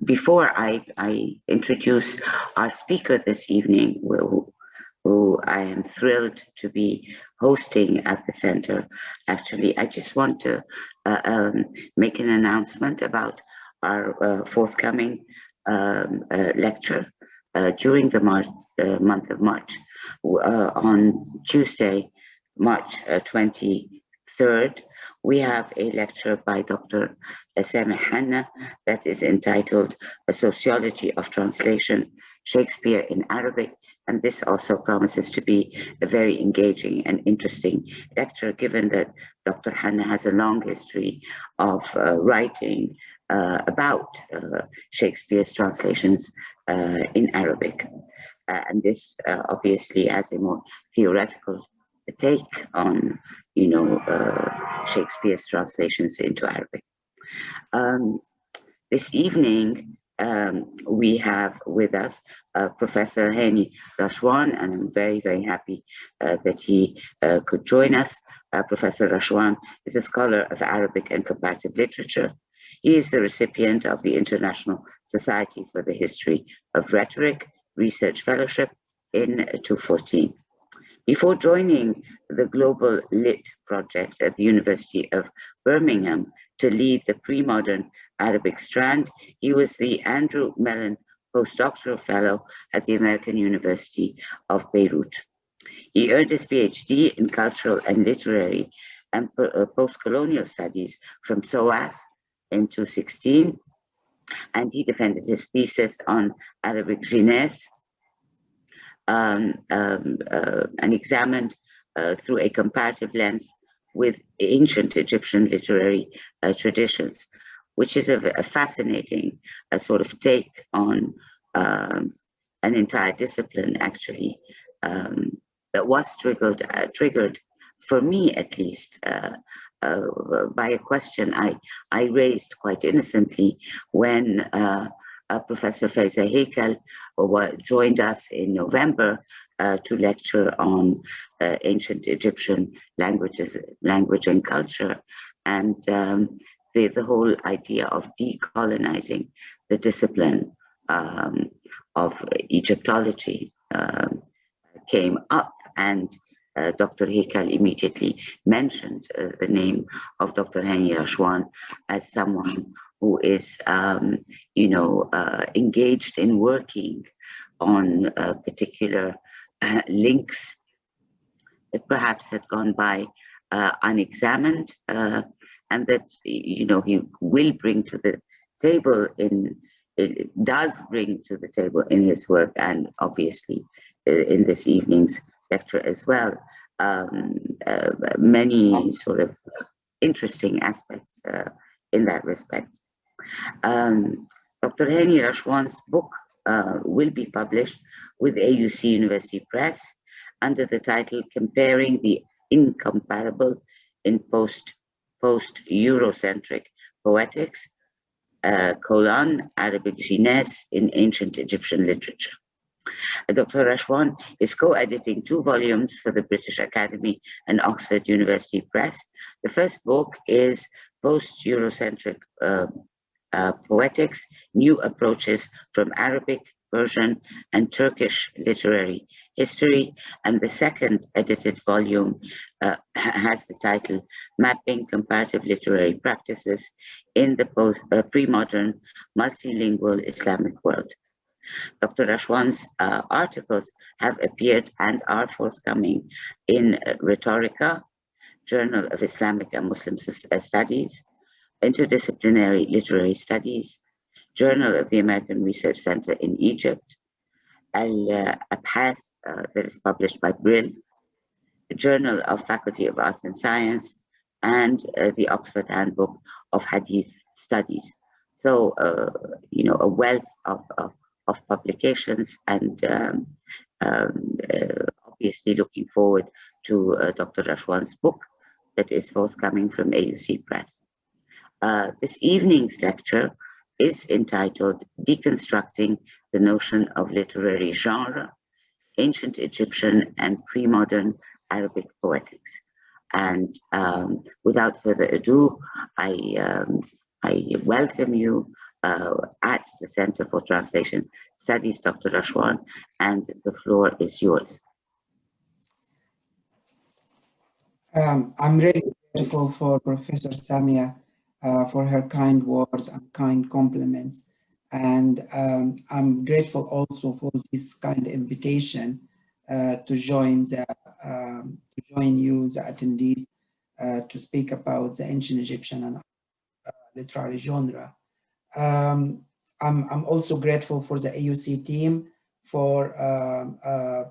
before I introduce our speaker this evening, who I am thrilled to be hosting at the center, actually, I just want to make an announcement about our forthcoming lecture during the month of March. On Tuesday, March 23rd, we have a lecture by Dr. Hany that is entitled A Sociology of Translation, Shakespeare in Arabic. And this also promises to be a very engaging and interesting lecture, given that Dr. Hany has a long history of writing about Shakespeare's translations in Arabic. And this obviously has a more theoretical take on, Shakespeare's translations into Arabic. This evening, we have with us Professor Hany Rashwan, and I'm very, very happy that he could join us. Professor Rashwan is a scholar of Arabic and comparative literature. He is the recipient of the International Society for the History of Rhetoric Research Fellowship in 2014. Before joining the Global Lit project at the University of Birmingham to lead the Premodern Arabic strand, he was the Andrew Mellon Postdoctoral Fellow at the American University of Beirut. He earned his PhD in Cultural and Literary and Post-Colonial Studies from SOAS in 2016, and he defended his thesis on Arabic Jeunesse and examined through a comparative lens with ancient Egyptian literary traditions, which is a fascinating sort of take on an entire discipline, actually, that was triggered for me, at least, by a question I raised quite innocently when Professor Faiza Hekel joined us in November to lecture on ancient Egyptian language and culture, and the whole idea of decolonizing the discipline of Egyptology came up, and Dr. Hekel immediately mentioned the name of Dr. Hany Rashwan as someone who is, engaged in working on particular links that perhaps had gone by unexamined, and that he will bring to the table does bring to the table in his work, and obviously in this evening's lecture as well, many sort of interesting aspects in that respect. Dr. Hany Rashwan's book will be published with AUC University Press under the title Comparing the Incomparable in Post-Eurocentric Poetics, Arabic Jeunesse in Ancient Egyptian Literature. Dr. Rashwan is co-editing 2 volumes for the British Academy and Oxford University Press. The first book is Post-Eurocentric Poetics, New Approaches from Arabic, Persian, and Turkish Literary History, and the second edited volume has the title Mapping Comparative Literary Practices in the Pre-Modern Multilingual Islamic World. Dr. Rashwan's articles have appeared and are forthcoming in Rhetorica, Journal of Islamic and Muslim Studies, Interdisciplinary Literary Studies, Journal of the American Research Center in Egypt, Al-Abhath, that is published by Brill, Journal of Faculty of Arts and Science, and the Oxford Handbook of Hadith Studies. So, a wealth of publications, and obviously looking forward to Dr. Rashwan's book that is forthcoming from AUC Press. This evening's lecture is entitled Deconstructing the Notion of Literary Genre, Ancient Egyptian and Pre-Modern Arabic Poetics. And without further ado, I welcome you at the Center for Translation Studies, Dr. Rashwan, and the floor is yours. I'm really grateful for Professor Samia for her kind words and kind compliments. And I'm grateful also for this kind invitation to join you, the attendees, to speak about the ancient Egyptian and literary genre. I'm also grateful for the AUC team for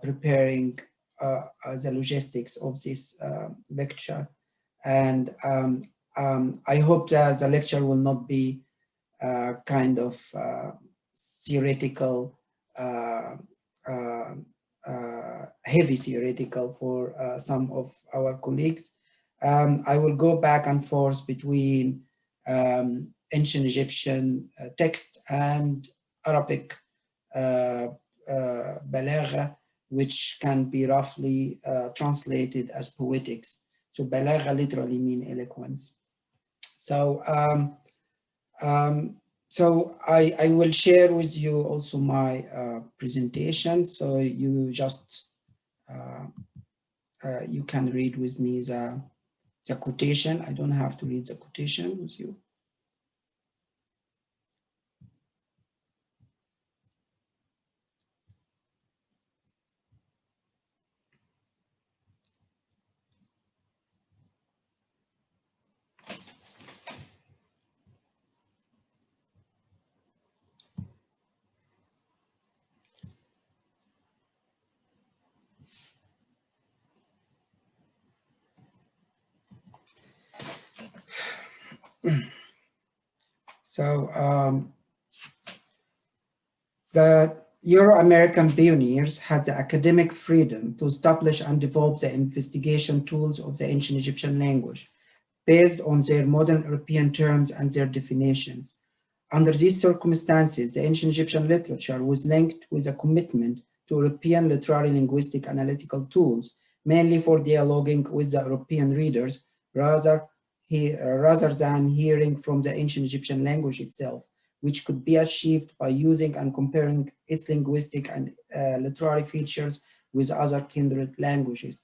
preparing the logistics of this lecture. And I hope that the lecture will not be kind of theoretical, heavy theoretical for some of our colleagues. I will go back and forth between ancient Egyptian text and Arabic balāgha, which can be roughly translated as poetics. So balāgha literally means eloquence. So I will share with you also my presentation. So you just you can read with me the quotation. I don't have to read the quotation with you. So the Euro-American pioneers had the academic freedom to establish and develop the investigation tools of the ancient Egyptian language based on their modern European terms and their definitions. Under these circumstances, the ancient Egyptian literature was linked with a commitment to European literary linguistic analytical tools, mainly for dialoguing with the European readers rather than hearing from the ancient Egyptian language itself, which could be achieved by using and comparing its linguistic and literary features with other kindred languages.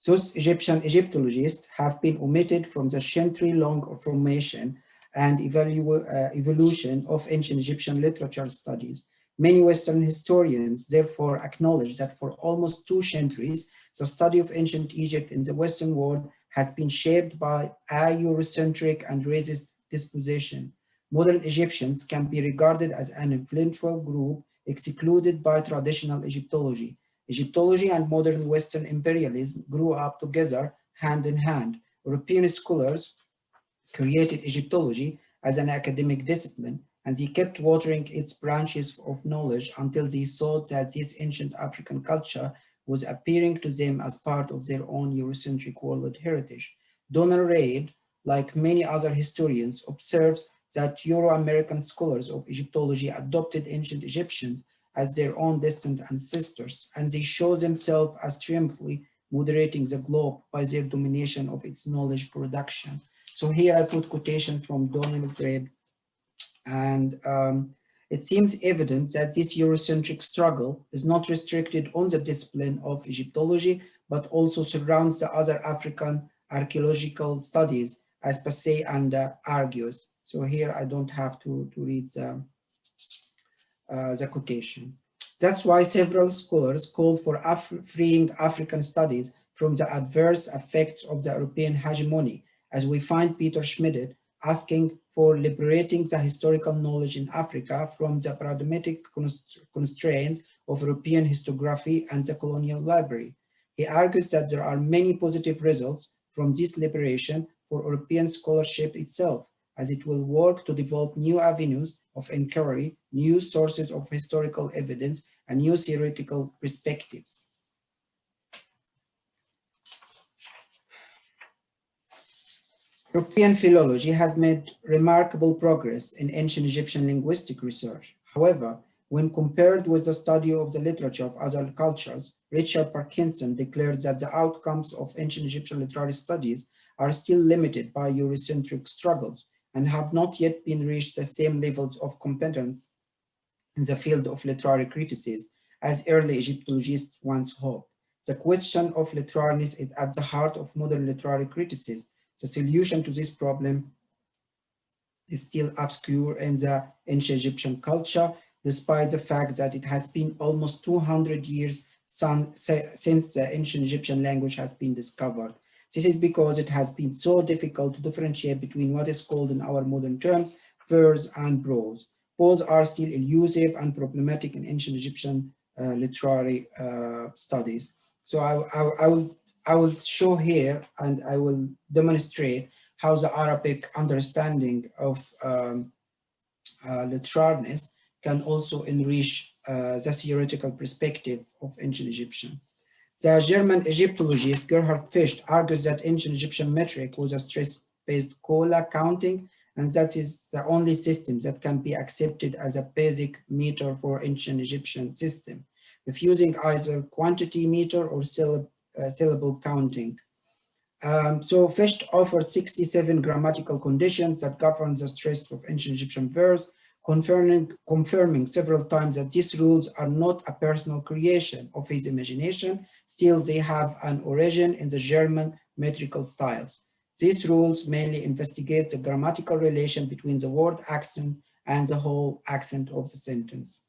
Thus, Egyptian Egyptologists have been omitted from the century-long formation and evolution of ancient Egyptian literature studies. Many Western historians therefore acknowledge that for almost 2 centuries, the study of ancient Egypt in the Western world has been shaped by a Eurocentric and racist disposition. Modern Egyptians can be regarded as an influential group excluded by traditional Egyptology. Egyptology and modern Western imperialism grew up together hand in hand. European scholars created Egyptology as an academic discipline, and they kept watering its branches of knowledge until they thought that this ancient African culture was appearing to them as part of their own Eurocentric world heritage. Donald Reid, like many other historians, observes that Euro-American scholars of Egyptology adopted ancient Egyptians as their own distant ancestors, and they show themselves as triumphantly moderating the globe by their domination of its knowledge production. So here I put quotation from Donald Reid, and it seems evident that this Eurocentric struggle is not restricted on the discipline of Egyptology, but also surrounds the other African archaeological studies, as Passé and argues. So here I don't have to read the quotation. That's why several scholars called for freeing African studies from the adverse effects of the European hegemony, as we find Peter Schmidt asking for liberating the historical knowledge in Africa from the paradigmatic constraints of European historiography and the colonial library. He argues that there are many positive results from this liberation for European scholarship itself, as it will work to develop new avenues of inquiry, new sources of historical evidence, and new theoretical perspectives. European philology has made remarkable progress in ancient Egyptian linguistic research. However, when compared with the study of the literature of other cultures, Richard Parkinson declared that the outcomes of ancient Egyptian literary studies are still limited by Eurocentric struggles, and have not yet been reached the same levels of competence in the field of literary criticism as early Egyptologists once hoped. The question of literariness is at the heart of modern literary criticism. The solution to this problem is still obscure in the ancient Egyptian culture, despite the fact that it has been almost 200 years since the ancient Egyptian language has been discovered. This is because it has been so difficult to differentiate between what is called in our modern terms verse and prose. Both are still elusive and problematic in ancient Egyptian literary studies. So I will show here and I will demonstrate how the Arabic understanding of literariness can also enrich the theoretical perspective of ancient Egyptian. The German Egyptologist Gerhard Fichte argues that ancient Egyptian metric was a stress-based kola counting, and that is the only system that can be accepted as a basic meter for ancient Egyptian system, refusing either quantity meter or syllable counting. So Fichte offered 67 grammatical conditions that govern the stress of ancient Egyptian verse, confirming several times that these rules are not a personal creation of his imagination. Still, they have an origin in the German metrical styles. These rules mainly investigate the grammatical relation between the word accent and the whole accent of the sentence.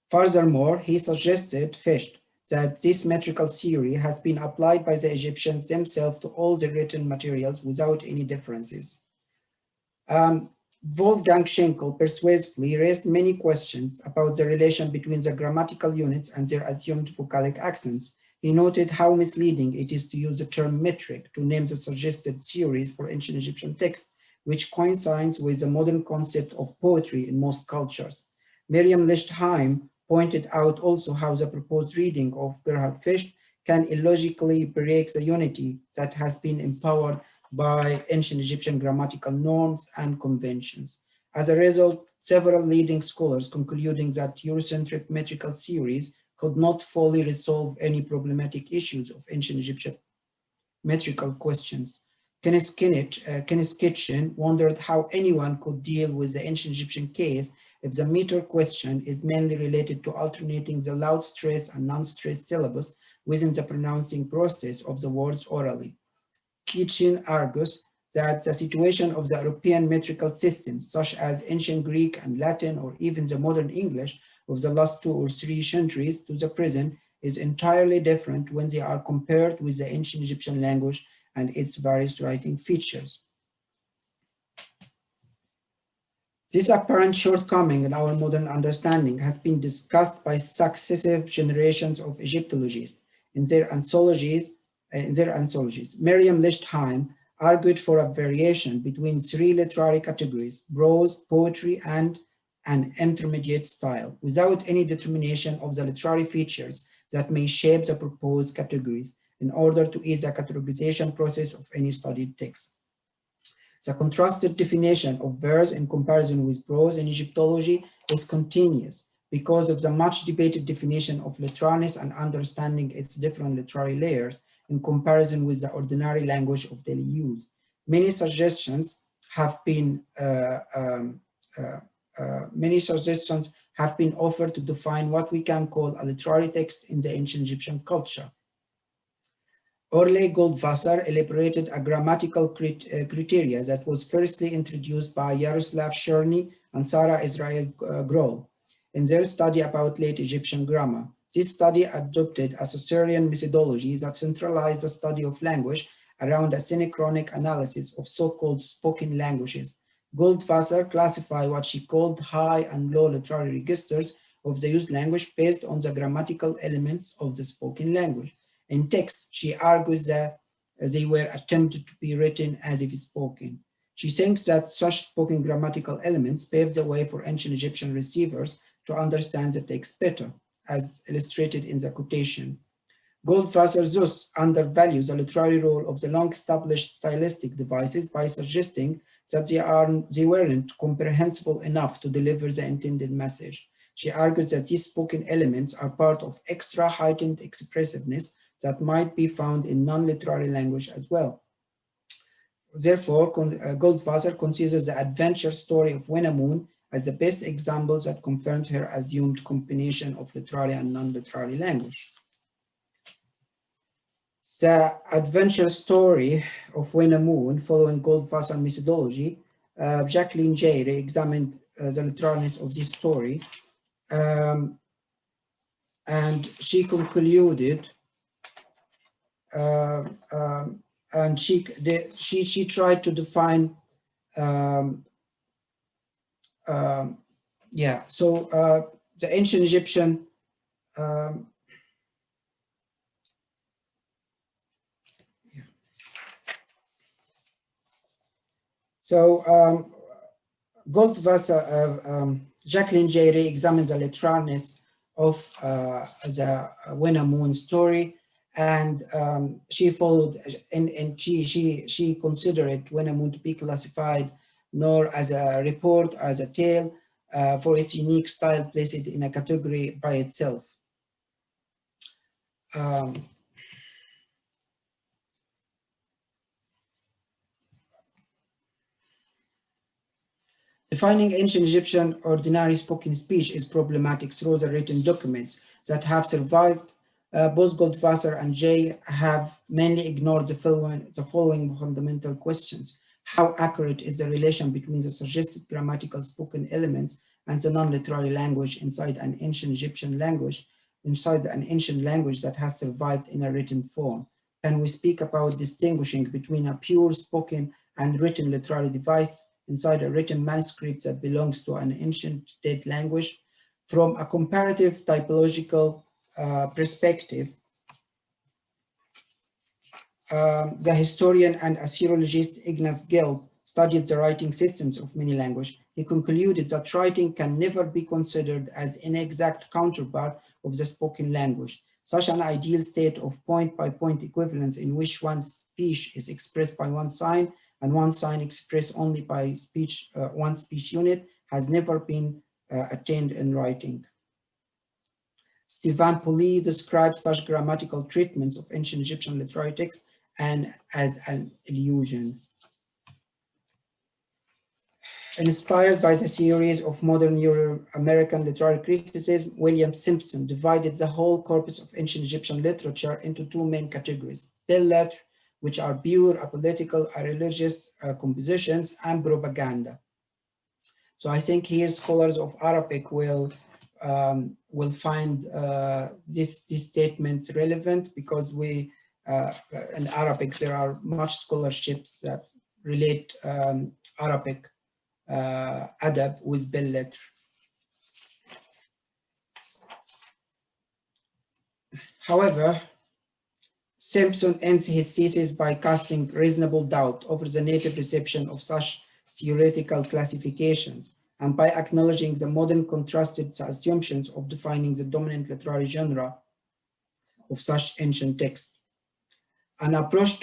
Furthermore, he suggested, Fichte, that this metrical theory has been applied by the Egyptians themselves to all the written materials without any differences. Wolfgang Schenkel persuasively raised many questions about the relation between the grammatical units and their assumed vocalic accents. He noted how misleading it is to use the term metric to name the suggested theories for ancient Egyptian texts, which coincides with the modern concept of poetry in most cultures. Miriam Lichtheim pointed out also how the proposed reading of Gerhard Fichte can illogically break the unity that has been empowered by ancient Egyptian grammatical norms and conventions. As a result, several leading scholars concluding that Eurocentric metrical theories could not fully resolve any problematic issues of ancient Egyptian metrical questions. Kenneth Kitchen wondered how anyone could deal with the ancient Egyptian case if the meter question is mainly related to alternating the loud stress and non-stressed syllables within the pronouncing process of the words orally. Kitchen argues that the situation of the European metrical systems, such as ancient Greek and Latin, or even the modern English of the last 2 or 3 centuries to the present, is entirely different when they are compared with the ancient Egyptian language and its various writing features. This apparent shortcoming in our modern understanding has been discussed by successive generations of Egyptologists in their anthologies. Miriam Lichtheim argued for a variation between 3 literary categories: prose, poetry, and an intermediate style, without any determination of the literary features that may shape the proposed categories in order to ease the categorization process of any studied text. The contrasted definition of verse in comparison with prose in Egyptology is continuous because of the much debated definition of literariness and understanding its different literary layers in comparison with the ordinary language of daily use. Many suggestions have been offered to define what we can call a literary text in the ancient Egyptian culture. Orle Goldwasser elaborated a grammatical criteria that was firstly introduced by Yaroslav Cherny and Sarah Israel Grohl in their study about late Egyptian grammar. This study adopted a Saussurian methodology that centralized the study of language around a synchronic analysis of so-called spoken languages. Goldwasser classified what she called high and low literary registers of the used language based on the grammatical elements of the spoken language. In text, she argues that they were attempted to be written as if spoken. She thinks that such spoken grammatical elements paved the way for ancient Egyptian receivers to understand the text better, as illustrated in the quotation. Goldwasser thus undervalues the literary role of the long-established stylistic devices by suggesting that they weren't comprehensible enough to deliver the intended message. She argues that these spoken elements are part of extra heightened expressiveness that might be found in non-literary language as well. Therefore, Goldwasser considers the adventure story of Winnemoon as the best example that confirms her assumed combination of literary and non-literary language. The adventure story of Winnemoon, following Goldwasser methodology, Jacqueline J. re-examined the literalness of this story, and she concluded, and she tried to define, the ancient Egyptian Goldwasser, Jacqueline J. re-examines the literalness of the Winnemoon story, and she followed, and she considered Winnemoon to be classified nor as a report, as a tale, for its unique style, placed it in a category by itself. Defining ancient Egyptian ordinary spoken speech is problematic through the written documents that have survived. Both Goldwasser and Jay have mainly ignored the following fundamental questions. How accurate is the relation between the suggested grammatical spoken elements and the non-literary language inside an ancient Egyptian language, that has survived in a written form? Can we speak about distinguishing between a pure spoken and written literary device inside a written manuscript that belongs to an ancient dead language? From a comparative typological perspective, the historian and Assyriologist Ignace Gelb studied the writing systems of many languages. He concluded that writing can never be considered as an exact counterpart of the spoken language. Such an ideal state of point-by-point equivalence in which one speech is expressed by one sign and one sign expressed only by one speech unit has never been attained in writing. Stéphane Pauly describes such grammatical treatments of ancient Egyptian literary texts and as an illusion. Inspired by the series of modern Euro-American literary criticism, William Simpson divided the whole corpus of ancient Egyptian literature into two main categories: belles lettres, which are pure apolitical, religious compositions, and propaganda. So I think here scholars of Arabic will find these statements relevant, because we, in Arabic, there are much scholarships that relate Arabic adab with belles lettres. However, Simpson ends his thesis by casting reasonable doubt over the native reception of such theoretical classifications, and by acknowledging the modern contrasted assumptions of defining the dominant literary genre of such ancient texts. An approach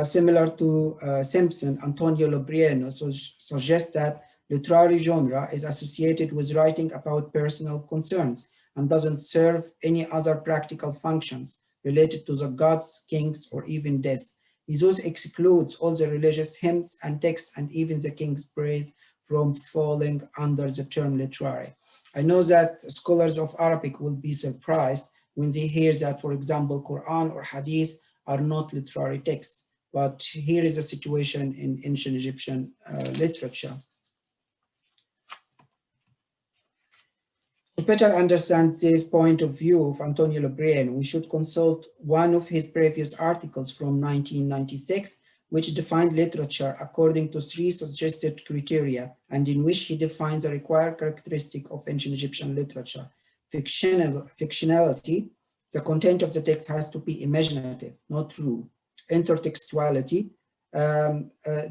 similar to Simpson, Antonio Lobrieno, suggests that literary genre is associated with writing about personal concerns and doesn't serve any other practical functions related to the gods, kings, or even death. He thus excludes all the religious hymns and texts and even the king's praise from falling under the term literary. I know that scholars of Arabic will be surprised when they hear that, for example, Quran or Hadith are not literary texts, but here is a situation in ancient Egyptian literature. To better understand this point of view of Antonio Lobrieno, we should consult one of his previous articles from 1996, which defined literature according to 3 suggested criteria, and in which he defines the required characteristic of ancient Egyptian literature. Fictionality, the content of the text has to be imaginative, not true. Intertextuality,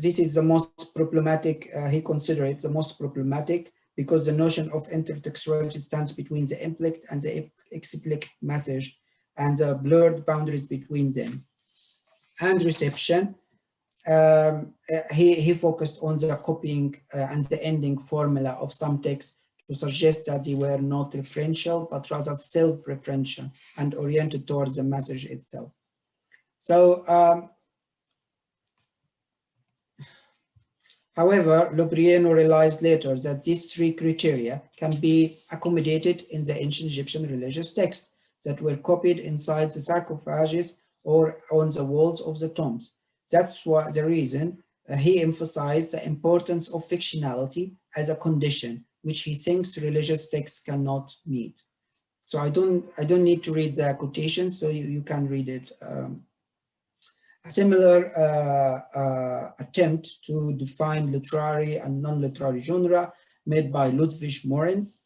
this is the most problematic, he considered it the most problematic, because the notion of intertextuality stands between the implicit and the explicit message and the blurred boundaries between them. And reception, he focused on the copying and the ending formula of some texts to suggest that they were not referential, but rather self-referential and oriented towards the message itself. So However, Lobrieno realized later that these three criteria can be accommodated in the ancient Egyptian religious texts that were copied inside the sarcophages or on the walls of the tombs. That's why the reason he emphasized the importance of fictionality as a condition, which he thinks religious texts cannot meet. So I don't need to read the quotation, so you can read it. A similar attempt to define literary and non-literary genre made by Ludwig Moritz.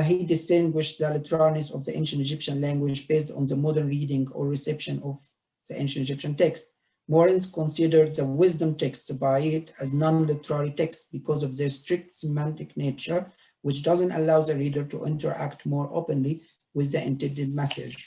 He distinguished the literariness of the ancient Egyptian language based on the modern reading or reception of the ancient Egyptian text. Moritz considered the wisdom texts by it as non-literary texts because of their strict semantic nature, which doesn't allow the reader to interact more openly with the intended message.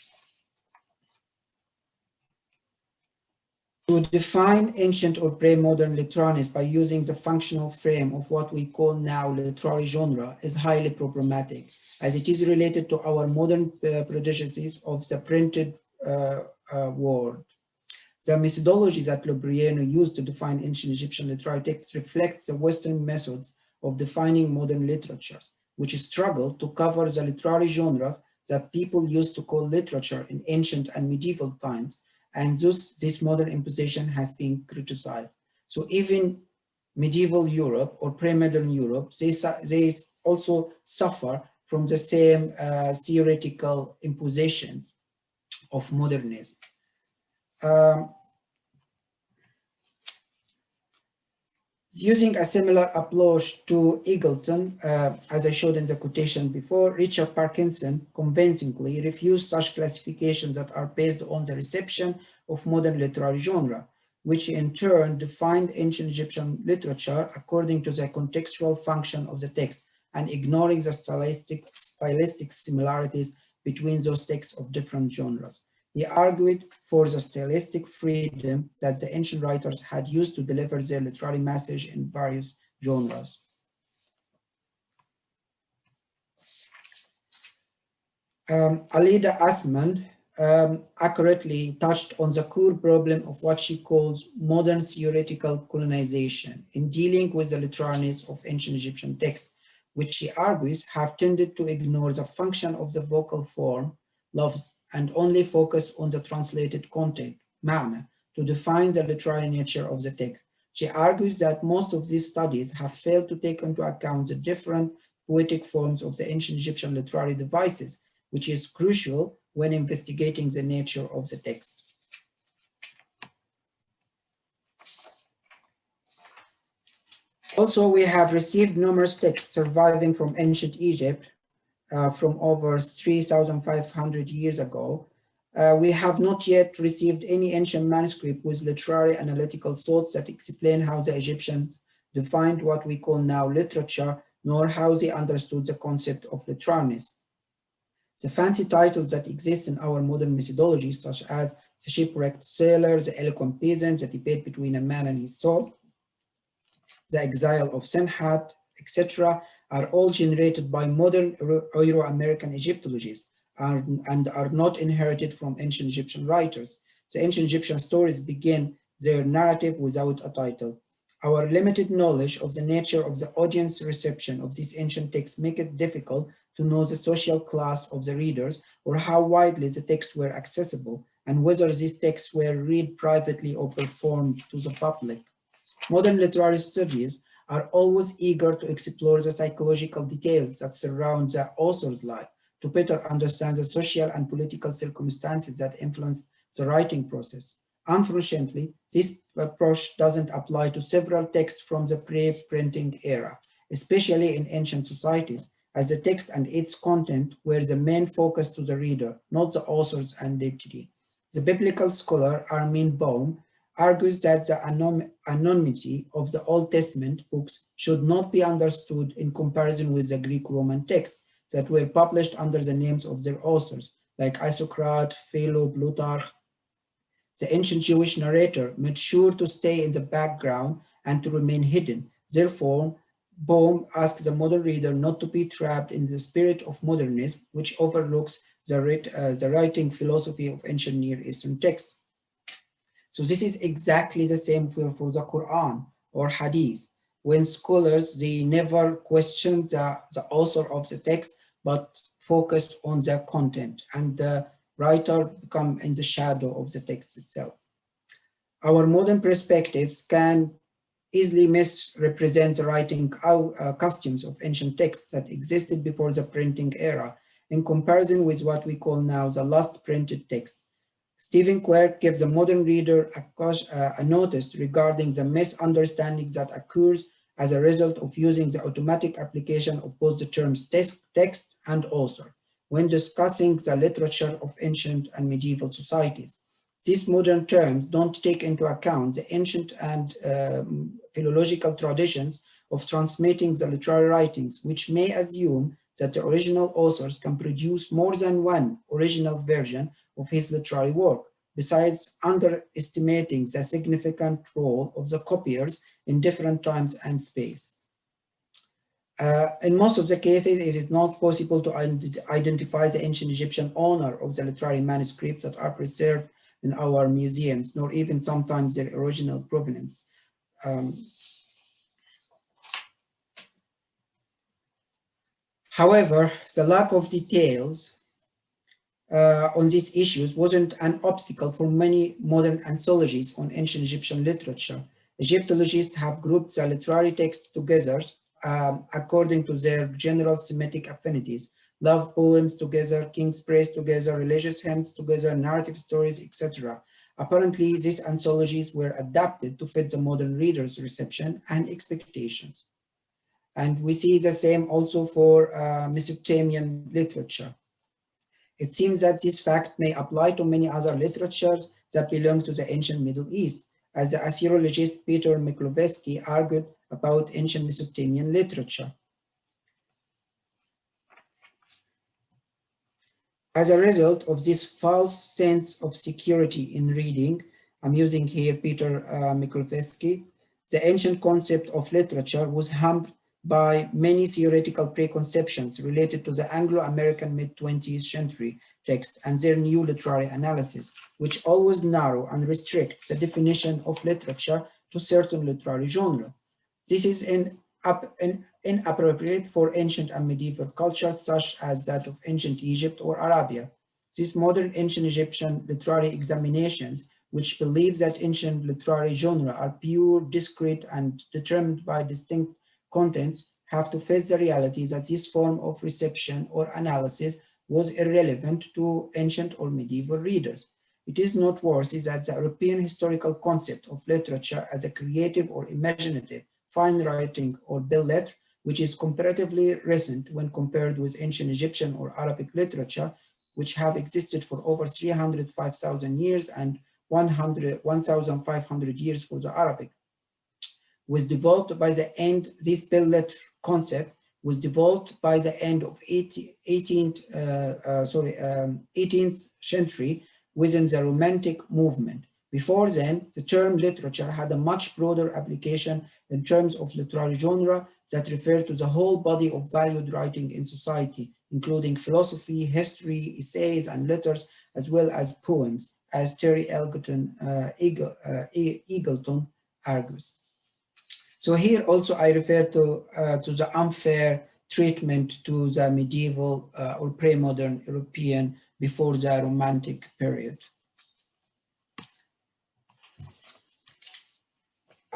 To define ancient or pre-modern literariness by using the functional frame of what we call now literary genre is highly problematic, as it is related to our modern prejudices of the printed word. The methodology that Lobrieno used to define ancient Egyptian literary texts reflects the Western methods of defining modern literatures, which struggle to cover the literary genres that people used to call literature in ancient and medieval times, and thus this modern imposition has been criticized. So even medieval Europe or pre-modern Europe, they also suffer from the same theoretical impositions of modernism. Using a similar approach to Eagleton, as I showed in the quotation before, Richard Parkinson convincingly refused such classifications that are based on the reception of modern literary genre, which in turn defined ancient Egyptian literature according to the contextual function of the text and ignoring the stylistic similarities between those texts of different genres. He argued for the stylistic freedom that the ancient writers had used to deliver their literary message in various genres. Alida Asman accurately touched on the core problem of what she calls modern theoretical colonization in dealing with the literariness of ancient Egyptian texts, which she argues have tended to ignore the function of the vocal form, lafz, and only focus on the translated content, ma'na, to define the literary nature of the text. She argues that most of these studies have failed to take into account the different poetic forms of the ancient Egyptian literary devices, which is crucial when investigating the nature of the text. Also, we have received numerous texts surviving from ancient Egypt from over 3,500 years ago. We have not yet received any ancient manuscript with literary analytical thoughts that explain how the Egyptians defined what we call now literature, nor how they understood the concept of literariness. The fancy titles that exist in our modern methodologies, such as the shipwrecked sailor, the eloquent peasant, the debate between a man and his soul, the exile of Senhat, etc., are all generated by modern Euro-American Egyptologists and are not inherited from ancient Egyptian writers. The ancient Egyptian stories begin their narrative without a title. Our limited knowledge of the nature of the audience reception of these ancient texts make it difficult to know the social class of the readers or how widely the texts were accessible and whether these texts were read privately or performed to the public. Modern literary studies are always eager to explore the psychological details that surround the author's life to better understand the social and political circumstances that influence the writing process. Unfortunately, this approach doesn't apply to several texts from the pre-printing era, especially in ancient societies, as the text and its content were the main focus to the reader, not the author's identity. The biblical scholar Armin Baum argues that the anonymity of the Old Testament books should not be understood in comparison with the Greek-Roman texts that were published under the names of their authors, like Isocrates, Philo, Plutarch. The ancient Jewish narrator made sure to stay in the background and to remain hidden. Therefore, Baum asks the modern reader not to be trapped in the spirit of modernism, which overlooks the writing philosophy of ancient Near Eastern texts. So this is exactly the same for the Quran or Hadith. when scholars, they never question the author of the text, but focus on the content, and the writer become in the shadow of the text itself. Our modern perspectives can easily misrepresent the writing customs of ancient texts that existed before the printing era in comparison with what we call now the last printed text. Stephen Quirk gives a modern reader a notice regarding the misunderstandings that occurs as a result of using the automatic application of both the terms text and author when discussing the literature of ancient and medieval societies. These modern terms don't take into account the ancient and philological traditions of transmitting the literary writings, which may assume that the original authors can produce more than one original version of his literary work, besides underestimating the significant role of the copiers in different times and space. In most of the cases, it is not possible to identify the ancient Egyptian owner of the literary manuscripts that are preserved in our museums, nor even sometimes their original provenance. However, the lack of details on these issues wasn't an obstacle for many modern anthologies on ancient Egyptian literature. Egyptologists have grouped the literary texts together according to their general Semitic affinities: love poems together, king's praise together, religious hymns together, narrative stories, etc. Apparently, these anthologies were adapted to fit the modern reader's reception and expectations. And we see the same also for Mesopotamian literature. It seems that this fact may apply to many other literatures that belong to the ancient Middle East, as the Assyriologist Peter Miklovsky argued about ancient Mesopotamian literature. As a result of this false sense of security in reading, I'm using here Peter Miklovsky, the ancient concept of literature was hampered by many theoretical preconceptions related to the Anglo-American mid-20th century text and their new literary analysis, which always narrow and restrict the definition of literature to certain literary genre. This is inappropriate for ancient and medieval cultures such as that of ancient Egypt or Arabia. These modern ancient Egyptian literary examinations, which believe that ancient literary genres are pure, discrete, and determined by distinct contents, have to face the reality that this form of reception or analysis was irrelevant to ancient or medieval readers. It is noteworthy that the European historical concept of literature as a creative or imaginative, fine writing, or belles lettres, which is comparatively recent when compared with ancient Egyptian or Arabic literature, which have existed for over 305,000 years and 1,500 years for the Arabic, was developed by the end, this belles lettres concept was developed by the end of 18th century within the Romantic movement. Before then, the term literature had a much broader application in terms of literary genre that referred to the whole body of valued writing in society, including philosophy, history, essays, and letters, as well as poems, as Terry Eagleton argues. So here also I refer to the unfair treatment to the medieval or pre-modern European before the Romantic period.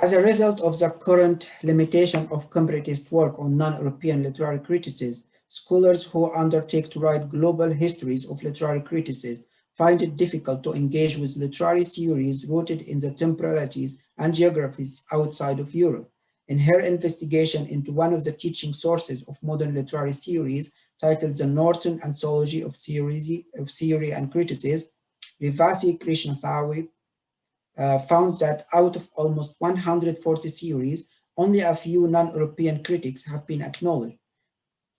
As a result of the current limitation of comparatist work on non-European literary criticism, scholars who undertake to write global histories of literary criticism find it difficult to engage with literary theories rooted in the temporalities and geographies outside of Europe. In her investigation into one of the teaching sources of modern literary theories, titled The Norton Anthology of Theory and Criticism, Rivasi Krishnasamy found that out of almost 140 theories, only a few non-European critics have been acknowledged.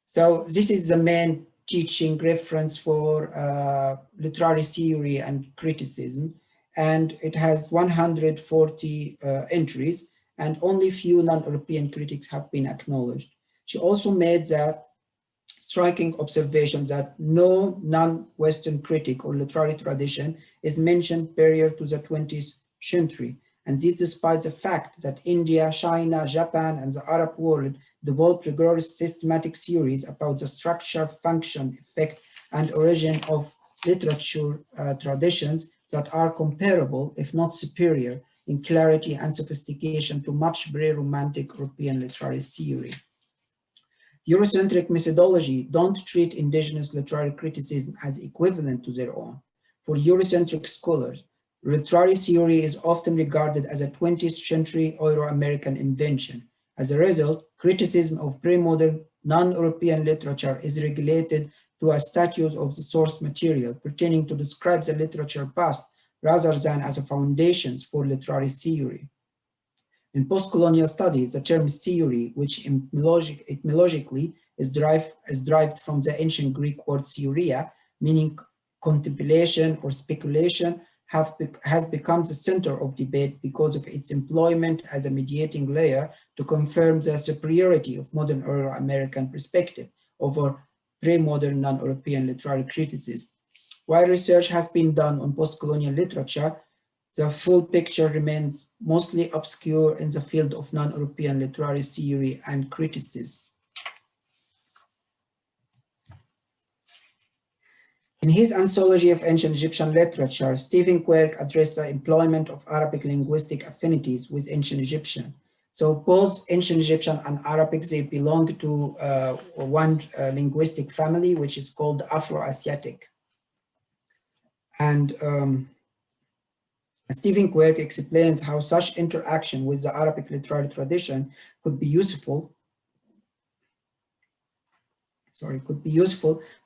So this is the main teaching reference for literary theory and criticism, and it has 140 entries, and only few non-European critics have been acknowledged. She also made the striking observation that no non-Western critic or literary tradition is mentioned prior to the 20th century, and this despite the fact that India, China, Japan, and the Arab world developed rigorous systematic theories about the structure, function, effect, and origin of literature traditions that are comparable, if not superior, in clarity and sophistication to much pre-Romantic European literary theory. Eurocentric methodology don't treat indigenous literary criticism as equivalent to their own. For Eurocentric scholars, literary theory is often regarded as a 20th century Euro-American invention. As a result, criticism of pre-modern non-European literature is regulated to a status of the source material pertaining to describe the literature past rather than as a foundations for literary theory. In post-colonial studies, the term theory, which etymologically is derived from the ancient Greek word theoria, meaning contemplation or speculation, has become the center of debate because of its employment as a mediating layer to confirm the superiority of modern Euro-American perspective over pre-modern non-European literary criticism. While research has been done on post-colonial literature, the full picture remains mostly obscure in the field of non-European literary theory and criticism. In his anthology of ancient Egyptian literature, Stephen Quirk addressed the employment of Arabic linguistic affinities with ancient Egyptian. So both ancient Egyptian and Arabic, they belong to one linguistic family, which is called Afro-Asiatic. And Stephen Quirk explains how such interaction with the Arabic literary tradition could be useful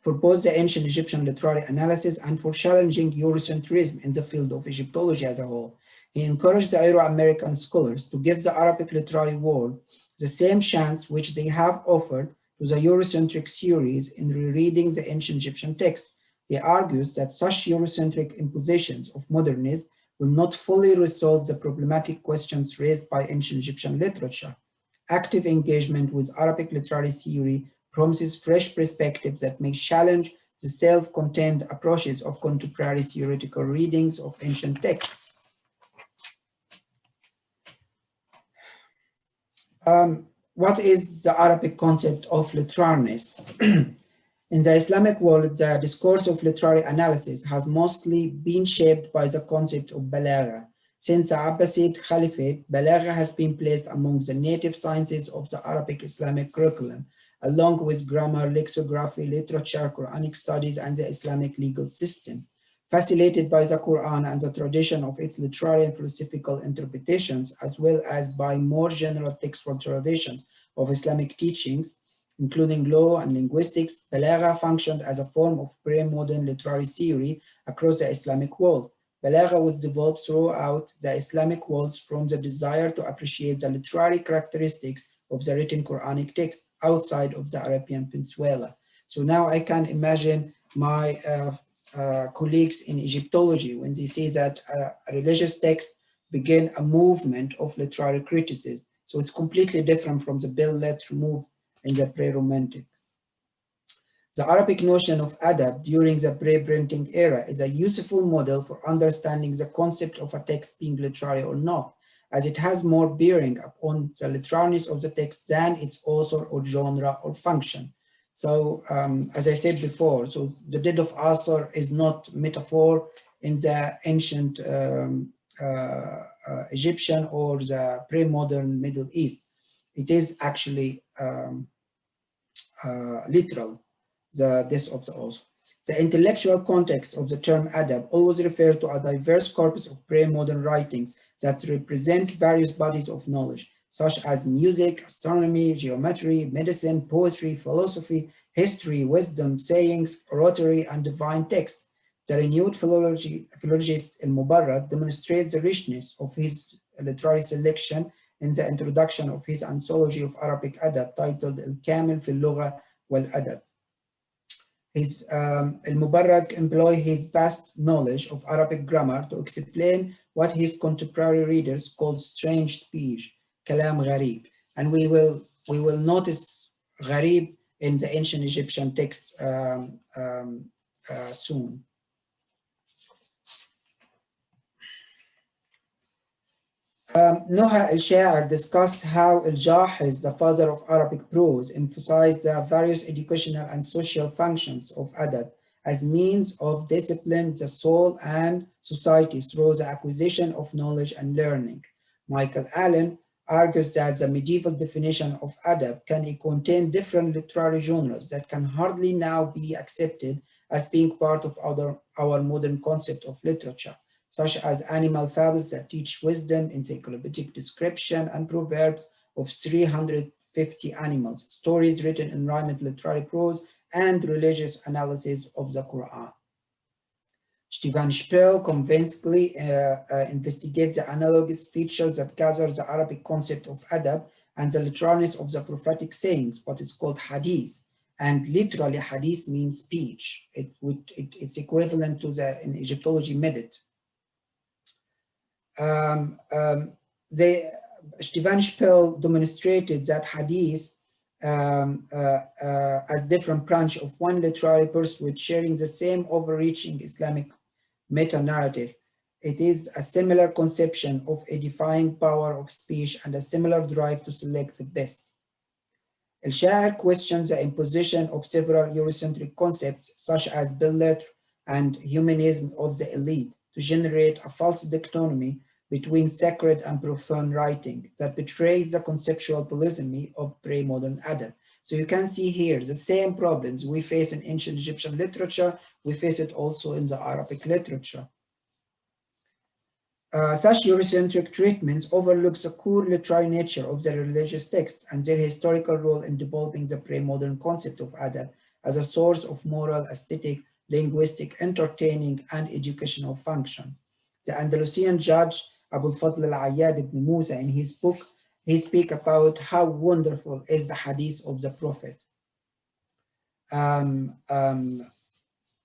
for both the ancient Egyptian literary analysis and for challenging Eurocentrism in the field of Egyptology as a whole. He encouraged the Euro-American scholars to give the Arabic literary world the same chance which they have offered to the Eurocentric theories in rereading the ancient Egyptian text. He argues that such Eurocentric impositions of modernism will not fully resolve the problematic questions raised by ancient Egyptian literature. Active engagement with Arabic literary theory promises fresh perspectives that may challenge the self-contained approaches of contemporary theoretical readings of ancient texts. What is the Arabic concept of literaryness? In the Islamic world, the discourse of literary analysis has mostly been shaped by the concept of balāgha. Since the Abbasid Caliphate, balāgha has been placed among the native sciences of the Arabic Islamic curriculum, along with grammar, lexicography, literature, Quranic studies, and the Islamic legal system. Fascinated by the Quran and the tradition of its literary and philosophical interpretations, as well as by more general textual traditions of Islamic teachings, including law and linguistics, balāgha functioned as a form of pre-modern literary theory across the Islamic world. Balāgha was developed throughout the Islamic world from the desire to appreciate the literary characteristics of the written Quranic text outside of the Arabian Peninsula. So now I can imagine my colleagues in Egyptology when they say that a religious text began a movement of literary criticism. So it's completely different from the bell-let move in the pre-Romantic. The Arabic notion of adab during the pre-printing era is a useful model for understanding the concept of a text being literary or not, as it has more bearing upon the literariness of the text than its author or genre or function. So as I said before, so the death of author is not metaphor in the ancient Egyptian or the pre-modern Middle East. It is actually literal, the death of the author. The intellectual context of the term adab always refers to a diverse corpus of pre-modern writings that represent various bodies of knowledge, such as music, astronomy, geometry, medicine, poetry, philosophy, history, wisdom, sayings, oratory, and divine text. The renewed philologist al-Mubarrad demonstrates the richness of his literary selection in the introduction of his anthology of Arabic adab titled Al-Kamil fi al-Lugha wal-Adab. Al-Mubarrad employed his vast knowledge of Arabic grammar to explain what his contemporary readers called strange speech, kalam gharib, and we will notice gharib in the ancient Egyptian text soon. Noha al-Sha'ar discussed how al-Jahiz, the father of Arabic prose, emphasized the various educational and social functions of adab as means of discipline the soul and society through the acquisition of knowledge and learning. Michael Allen argues that the medieval definition of adab can contain different literary genres that can hardly now be accepted as being part of our modern concept of literature, such as animal fables that teach wisdom, encyclopedic description, and proverbs of 350 animals, stories written in rhymed literary prose, and religious analysis of the Quran. Stefan Spell convincingly investigates the analogous features that gather the Arabic concept of adab and the literariness of the prophetic sayings, what is called hadith. And literally, hadith means speech. It's equivalent to the in Egyptology method. Stefan Spell demonstrated that hadith as different branch of one literary pursuit sharing the same overreaching Islamic meta-narrative. It is a similar conception of edifying power of speech and a similar drive to select the best. Al-Sha'ar questions the imposition of several Eurocentric concepts such as belles-lettres and humanism of the elite to generate a false dichotomy between sacred and profane writing that betrays the conceptual polysemy of pre-modern adab. So you can see here the same problems we face in ancient Egyptian literature, we face it also in the Arabic literature. Such Eurocentric treatments overlooks the core literary nature of the religious texts and their historical role in developing the pre-modern concept of adab as a source of moral, aesthetic, linguistic, entertaining, and educational function. The Andalusian judge Abu al-Fadl al-Ayyad ibn Musa, in his book, he speaks about how wonderful is the hadith of the Prophet.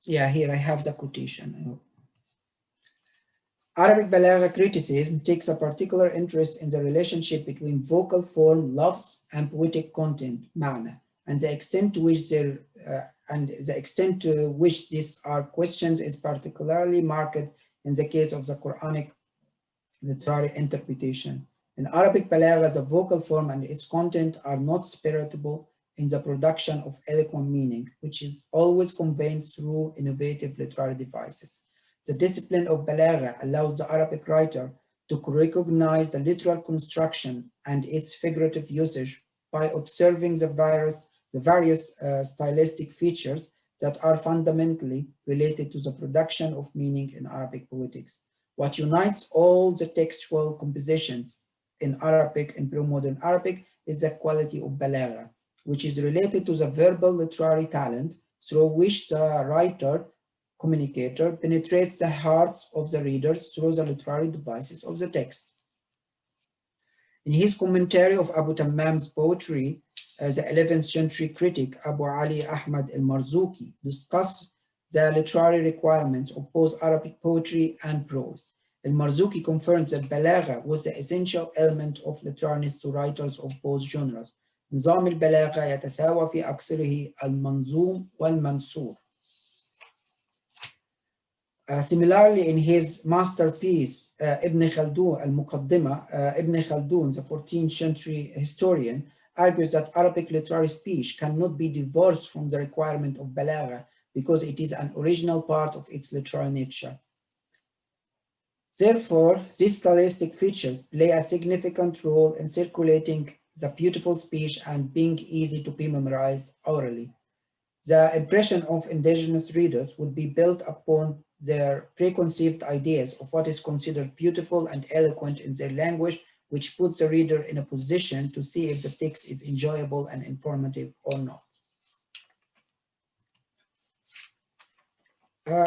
Yeah, here I have the quotation. Arabic balāgha criticism takes a particular interest in the relationship between vocal form, lafz, and poetic content, ma'na, and the extent to which these are questions is particularly marked in the case of the Quranic literary interpretation. In Arabic balāgha, the vocal form and its content are not separable in the production of eloquent meaning, which is always conveyed through innovative literary devices. The discipline of balāgha allows the Arabic writer to recognize the literal construction and its figurative usage by observing the various stylistic features that are fundamentally related to the production of meaning in Arabic poetics. What unites all the textual compositions in Arabic and pre-modern Arabic is the quality of balāgha, which is related to the verbal literary talent through which the writer communicator penetrates the hearts of the readers through the literary devices of the text. In his commentary of Abu Tammam's poetry, the 11th century critic Abu Ali Ahmad al-Marzuki discussed the literary requirements of both Arabic poetry and prose. Al-Marzuki confirms that balāgha was the essential element of literariness to writers of both genres. نظام البلاغة يتساوى في أكثره المنظوم والمنثور. Similarly, in his masterpiece, Ibn Khaldun, al-Muqaddimah, Ibn Khaldun, the 14th century historian, argues that Arabic literary speech cannot be divorced from the requirement of balāgha because it is an original part of its literary nature. Therefore, these stylistic features play a significant role in circulating the beautiful speech and being easy to be memorized orally. The impression of indigenous readers would be built upon their preconceived ideas of what is considered beautiful and eloquent in their language, which puts the reader in a position to see if the text is enjoyable and informative or not.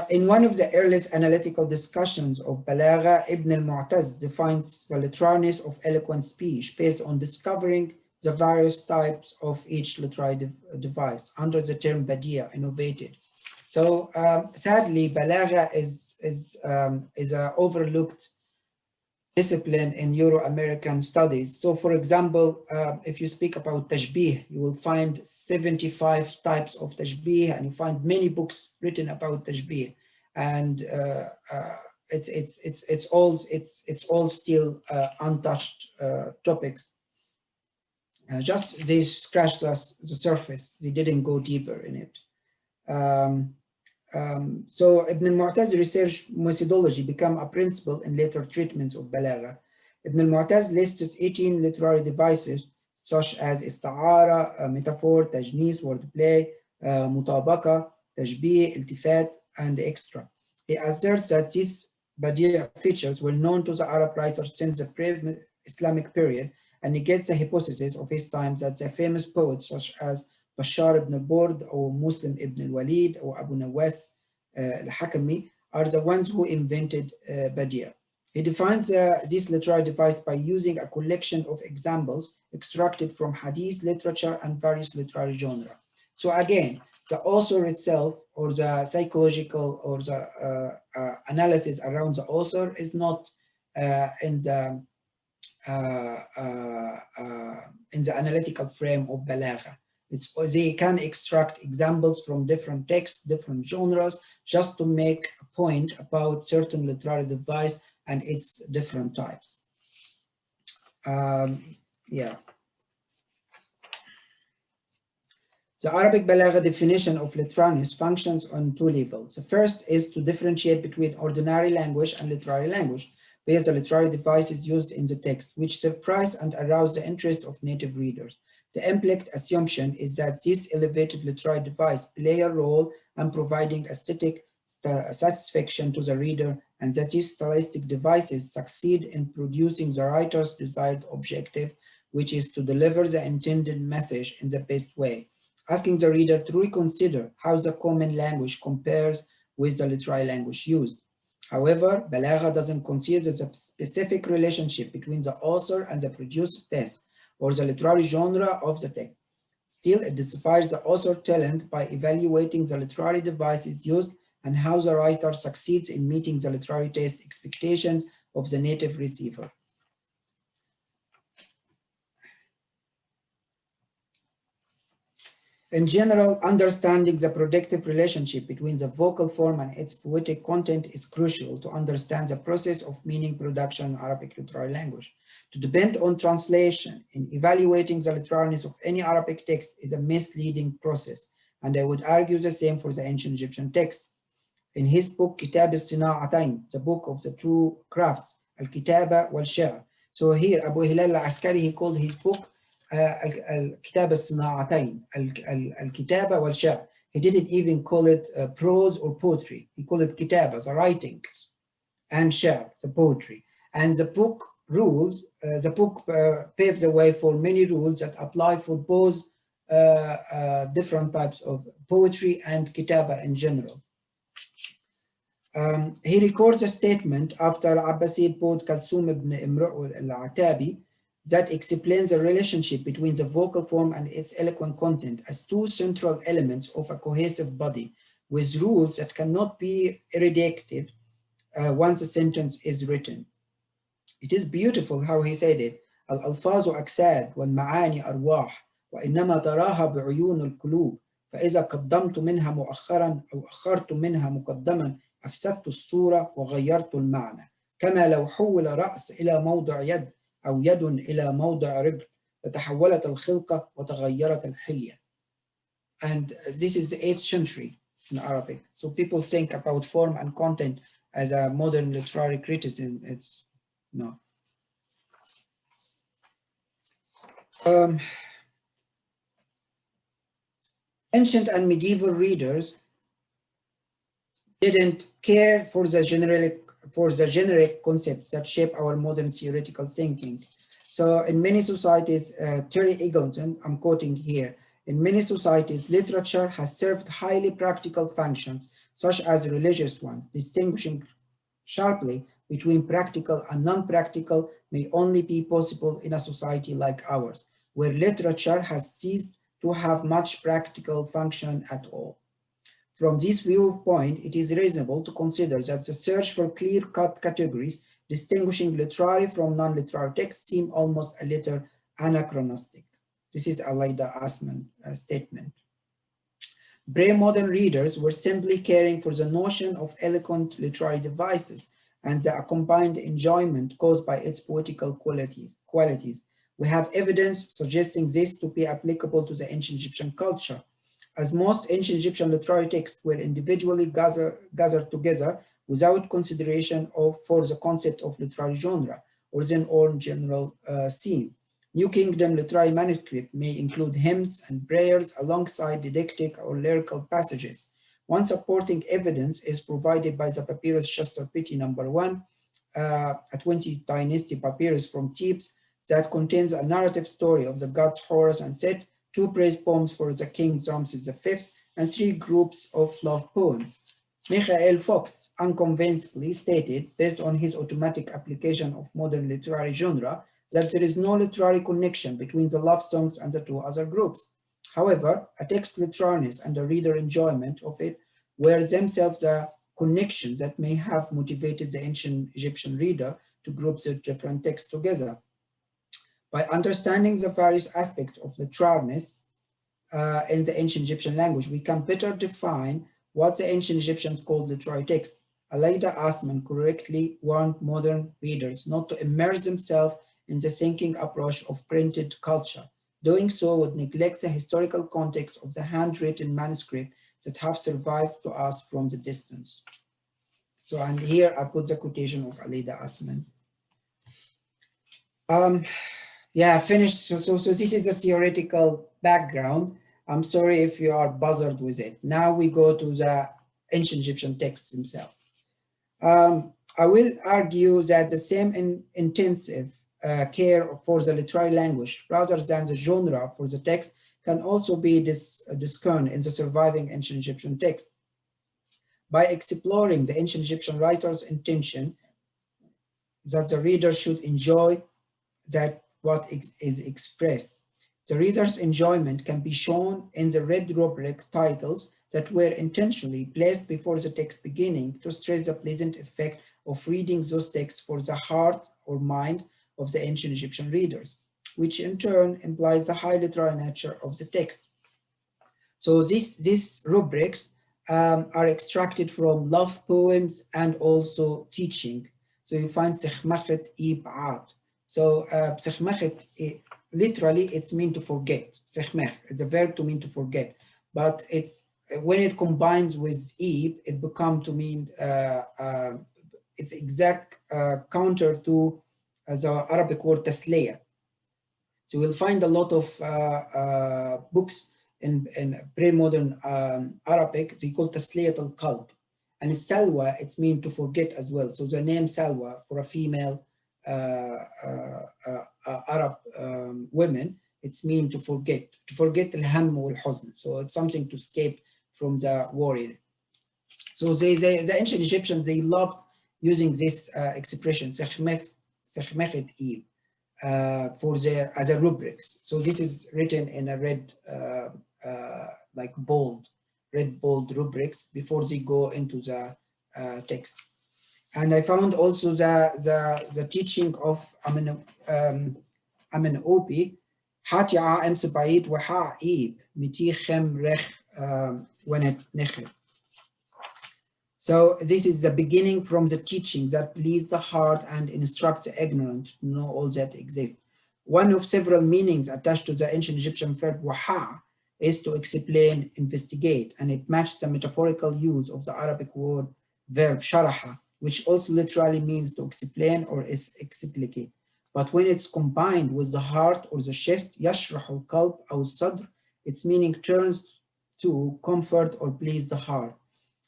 In one of the earliest analytical discussions of balāgha, Ibn al-Mu'taz defines the literariness of eloquent speech based on discovering the various types of each literary device under the term badi'a, innovated. So sadly, balāgha is an overlooked discipline in Euro-American studies. So for example, if you speak about tashbih, you will find 75 types of tashbih, and you find many books written about tashbih. And it's all still untouched topics. Just they scratched the surface. They didn't go deeper in it. So Ibn al-Mu'taz research methodology became a principle in later treatments of balāgha. Ibn al-Mu'taz lists 18 literary devices such as ista'ara, metaphor, tajnis, wordplay, mutabaka, tashbih, iltifat, and extra. He asserts that these badi' features were known to the Arab writers since the pre-Islamic period, and negates the hypothesis of his times that the famous poets such as Bashar ibn al-Burd or Muslim ibn al-Walid or Abu Nawas al-Hakami are the ones who invented badi'. He defines this literary device by using a collection of examples extracted from hadith literature and various literary genres. So again, the author itself or the psychological or the analysis around the author is not in the analytical frame of balāgha. They can extract examples from different texts, different genres, just to make a point about certain literary device and its different types. Yeah. The Arabic balāgha definition of literaryness functions on two levels. The first is to differentiate between ordinary language and literary language, based on literary devices used in the text, which surprise and arouse the interest of native readers. The implicit assumption is that this elevated literary device play a role in providing aesthetic satisfaction to the reader, and that these stylistic devices succeed in producing the writer's desired objective, which is to deliver the intended message in the best way, asking the reader to reconsider how the common language compares with the literary language used. However, balāgha doesn't consider the specific relationship between the author and the produced text or the literary genre of the text. Still, it deciphers the author's talent by evaluating the literary devices used and how the writer succeeds in meeting the literary taste expectations of the native receiver. In general, understanding the predictive relationship between the vocal form and its poetic content is crucial to understand the process of meaning production in Arabic literary language. To depend on translation in evaluating the literariness of any Arabic text is a misleading process, and I would argue the same for the ancient Egyptian text. In his book, Kitab al-Sina'atayn, the book of the two crafts, al-Kitaba wal-Shi'r. So here, Abu Hilal al-Askari, he called his book al-Kitab al-Sina'atayn, al-Kitaba wal-Shi'r. He didn't even call it prose or poetry. He called it Kitaba, the writing, and Shi'r, the poetry. And the book rules, paves the way for many rules that apply for both different types of poetry and Kitaba in general. He records a statement after Abbasid poet Kalsum ibn Imru' al-Atabi that explains the relationship between the vocal form and its eloquent content as two central elements of a cohesive body with rules that cannot be eradicated once a sentence is written. It is beautiful how he said it. Al-alfazu aksad wal-ma'ani arwah wa innama taraha bi'uyun al-qulub فإذا قدمت منها مؤخرا أو أخرت منها مقدما أفسدت الصورة وغيرت المعنى كما لو حول رأس إلى موضع يد أو يد إلى موضع رجل فتحولت الخلقة وتغيرت الحلية. And this is the 8th century in Arabic. So people think about form and content as a modern literary criticism. It's no. Ancient and medieval readers didn't care for the generic concepts that shape our modern theoretical thinking. So in many societies, Terry Eagleton, I'm quoting here, in many societies, literature has served highly practical functions, such as religious ones. Distinguishing sharply between practical and non-practical may only be possible in a society like ours, where literature has ceased to have much practical function at all. From this viewpoint, it is reasonable to consider that the search for clear-cut categories distinguishing literary from non-literary texts seem almost a little anachronistic. This is Alaida Asman statement. Premodern readers were simply caring for the notion of eloquent literary devices and the combined enjoyment caused by its poetical qualities. We have evidence suggesting this to be applicable to the ancient Egyptian culture, as most ancient Egyptian literary texts were individually gathered together without consideration for the concept of literary genre or their own general theme. New Kingdom literary manuscript may include hymns and prayers alongside didactic or lyrical passages. One supporting evidence is provided by the papyrus Shastar Piti No. 1, a 20th dynasty papyrus from Thebes that contains a narrative story of the gods Horus and Set, 2 praise poems for the king Ramses V, and 3 groups of love poems. Michael Fox unconvincingly stated, based on his automatic application of modern literary genre, that there is no literary connection between the love songs and the 2 other groups. However, a text literalness and a reader enjoyment of it were themselves a connection that may have motivated the ancient Egyptian reader to group the different texts together. By understanding the various aspects of literalness in the ancient Egyptian language, we can better define what the ancient Egyptians called literary text. Aleida Assmann correctly warned modern readers not to immerse themselves in the thinking approach of printed culture. Doing so would neglect the historical context of the handwritten manuscript that have survived to us from the distance. So, and here I put the quotation of Aleida Assmann. Yeah, finished. So this is the theoretical background. I'm sorry if you are buzzed with it. Now we go to the ancient Egyptian texts themselves. I will argue that the same intensive care for the literary language rather than the genre for the text can also be discerned in the surviving ancient Egyptian text. By exploring the ancient Egyptian writer's intention that the reader should enjoy that what is expressed. The reader's enjoyment can be shown in the red rubric titles that were intentionally placed before the text beginning to stress the pleasant effect of reading those texts for the heart or mind of the ancient Egyptian readers, which in turn implies the high literary nature of the text. So these rubrics are extracted from love poems and also teaching. So you find Sechmachet Ib'at. So Sechmachet, literally it's mean to forget. Sechmech, it's a verb to mean to forget. But it's when it combines with Ib, it becomes to mean it's exact counter to the Arabic word tasliya. So we'll find a lot of books in pre-modern Arabic, they call tasliyat al-qalb. And salwa, it's mean to forget as well. So the name salwa for a female Arab women, it's mean to forget al-ham wal-huzn. So it's something to escape from the worry. So the ancient Egyptians, they loved using this expression, sechmechet ib, for their as a rubrics. So this is written in a red, like red bold rubrics before they go into the text. And I found also the teaching of Amenhotep, Hatia em Sebayit waha ib mitichem rech wenet nechet. So this is the beginning from the teaching that please the heart and instruct the ignorant to know all that exists. One of several meanings attached to the ancient Egyptian verb waha is to explain, investigate, and it matches the metaphorical use of the Arabic word verb sharaha, which also literally means to explain or explicate. But when it's combined with the heart or the chest, yashrahu al-qalb or sadr, its meaning turns to comfort or please the heart.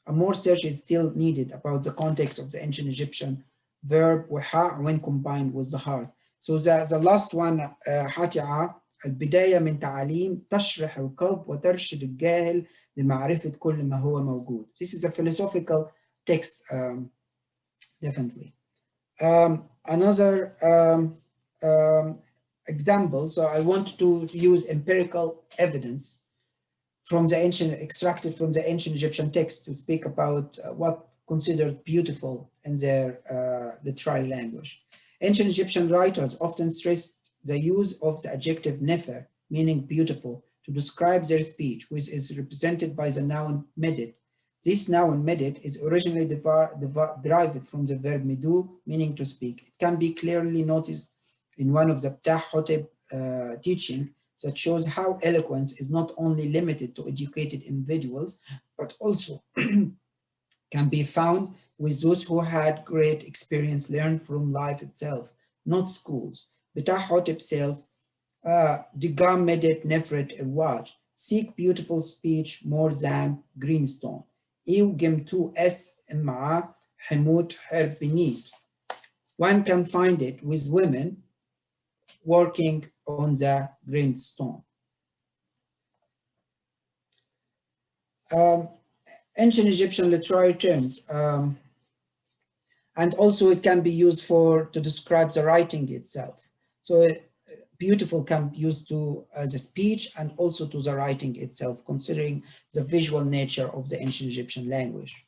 A more search is still needed about the context of the ancient Egyptian verb waha when combined with the heart. So the last one, hati'a, البداية من تعاليم تشرح القلب وترشد الجاهل لمعرفة كل ما هو موجود. This is a philosophical text, definitely. Another example, so I want to use empirical evidence from the ancient, extracted from the ancient Egyptian text to speak about what considered beautiful in their literary language. Ancient Egyptian writers often stressed the use of the adjective nefer, meaning beautiful, to describe their speech, which is represented by the noun medit, This noun midit is originally derived from the verb midu, meaning to speak. It can be clearly noticed in one of the Ptah Hotep teaching that shows how eloquence is not only limited to educated individuals, but also can be found with those who had great experience learned from life itself, not schools. Ptah Hotep says, Digam medet nefret ewaj, seek beautiful speech more than greenstone. Iw gemtu es im'a hemut herbinit. One can find it with women working on the greenstone. Ancient Egyptian literary terms, and also it can be used to describe the writing itself. So beautiful can be used to as a speech and also to the writing itself, considering the visual nature of the ancient Egyptian language.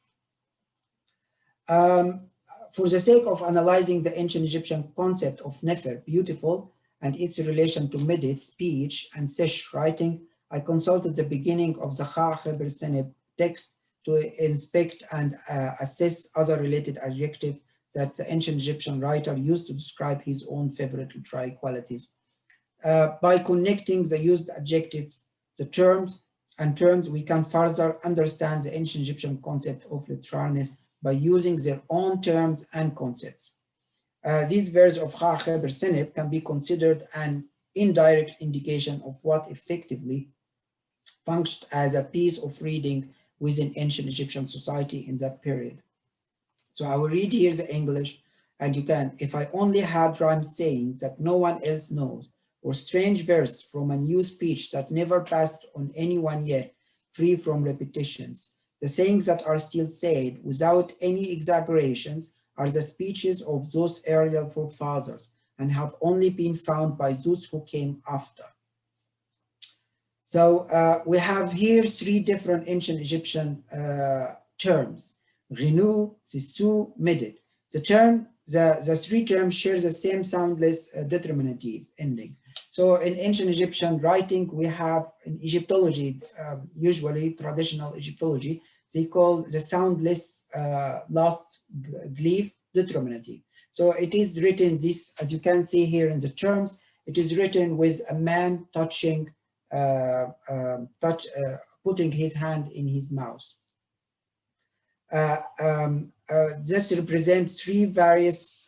For the sake of analyzing the ancient Egyptian concept of nefer, beautiful, and its relation to midit, speech, and sesh, writing, I consulted the beginning of the Kha-Khibr Seneb text to inspect and assess other related adjectives that the ancient Egyptian writer used to describe his own favorite literary qualities. By connecting the used adjectives, the terms, we can further understand the ancient Egyptian concept of literariness by using their own terms and concepts. These verses of Kha-Khibr Seneb can be considered an indirect indication of what effectively functioned as a piece of reading within ancient Egyptian society in that period. So I will read here the English, and you can, if I only had rhymed sayings that no one else knows, or strange verse from a new speech that never passed on anyone yet, free from repetitions. The sayings that are still said without any exaggerations are the speeches of those earlier forefathers and have only been found by those who came after. So we have here three different ancient Egyptian terms: Ghinu, Sisu, Midit. The three terms share the same soundless determinative ending. So in ancient Egyptian writing, we have in Egyptology, usually traditional Egyptology, they call the soundless last glyph determinative. So it is written this, as you can see here in the terms, it is written with a man touching, putting his hand in his mouth. That represents three various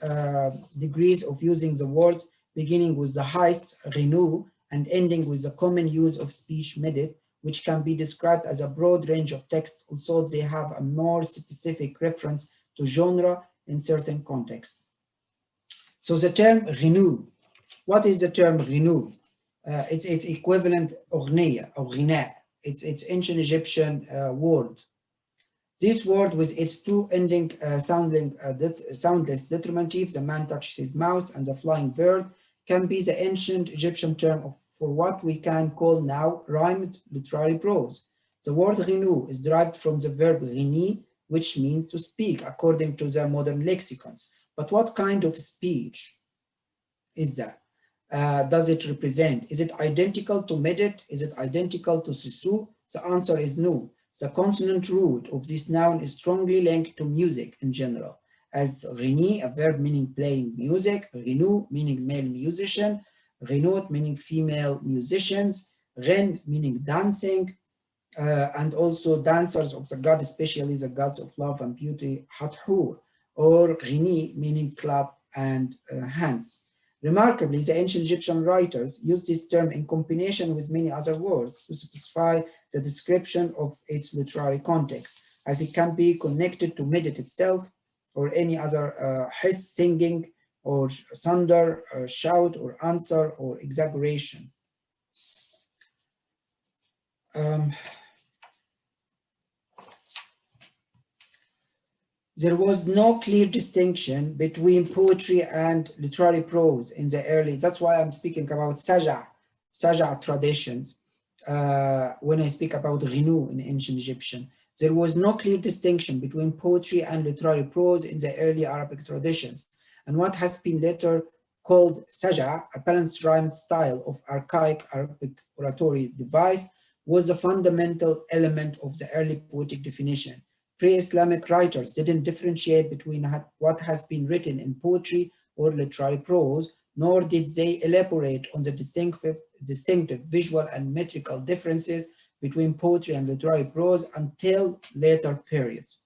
degrees of using the word, beginning with the highest, Ghinu, and ending with the common use of speech, Midit, which can be described as a broad range of texts, although they have a more specific reference to genre in certain contexts. So the term Ghinu, what is the term Ghinu? It's equivalent Oghniya, or Ghina. It's ancient Egyptian word. This word with its two ending soundless determinatives, the man touched his mouth and the flying bird, can be the ancient Egyptian term for what we can call now rhymed literary prose. The word ghinu is derived from the verb ghini, which means to speak, according to the modern lexicons. But what kind of speech is that? Does it represent? Is it identical to Midit? Is it identical to Sisu? The answer is no. The consonant root of this noun is strongly linked to music in general, as ghini, a verb meaning playing music, ghinu meaning male musician, ghinut meaning female musicians, ghin meaning dancing, and also dancers of the god, especially the gods of love and beauty, hathur, or ghini meaning clap and hands. Remarkably, the ancient Egyptian writers used this term in combination with many other words to specify the description of its literary context, as it can be connected to Midit itself or any other hiss, singing, or thunder, or shout, or answer, or exaggeration. There was no clear distinction between poetry and literary prose in the early, that's why I'm speaking about Saja traditions when I speak about Ghinu in ancient Egyptian. There was no clear distinction between poetry and literary prose in the early Arabic traditions, and what has been later called Saja, a balanced rhymed style of archaic Arabic oratory device, was the fundamental element of the early poetic definition. Pre-Islamic writers didn't differentiate between what has been written in poetry or literary prose, nor did they elaborate on the distinctive visual and metrical differences between poetry and literary prose until later periods.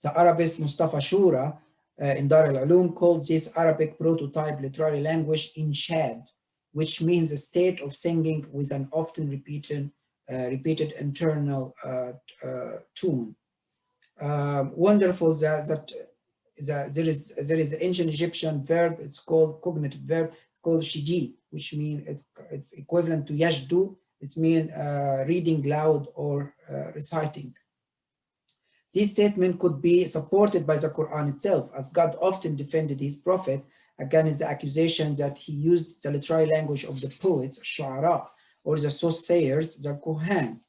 The Arabist Mustafa Shura in Dar al-Ulum called this Arabic prototype literary language inshad, which means a state of singing with an often repeated internal tune. Wonderful that there is an ancient Egyptian verb, it's called cognitive verb, called shidi, which means it's equivalent to yashdu. It means reading loud or reciting. This statement could be supported by the Quran itself, as God often defended his prophet against the accusation that he used the literary language of the poets, shu'ara, or the soothsayers, the Kohan.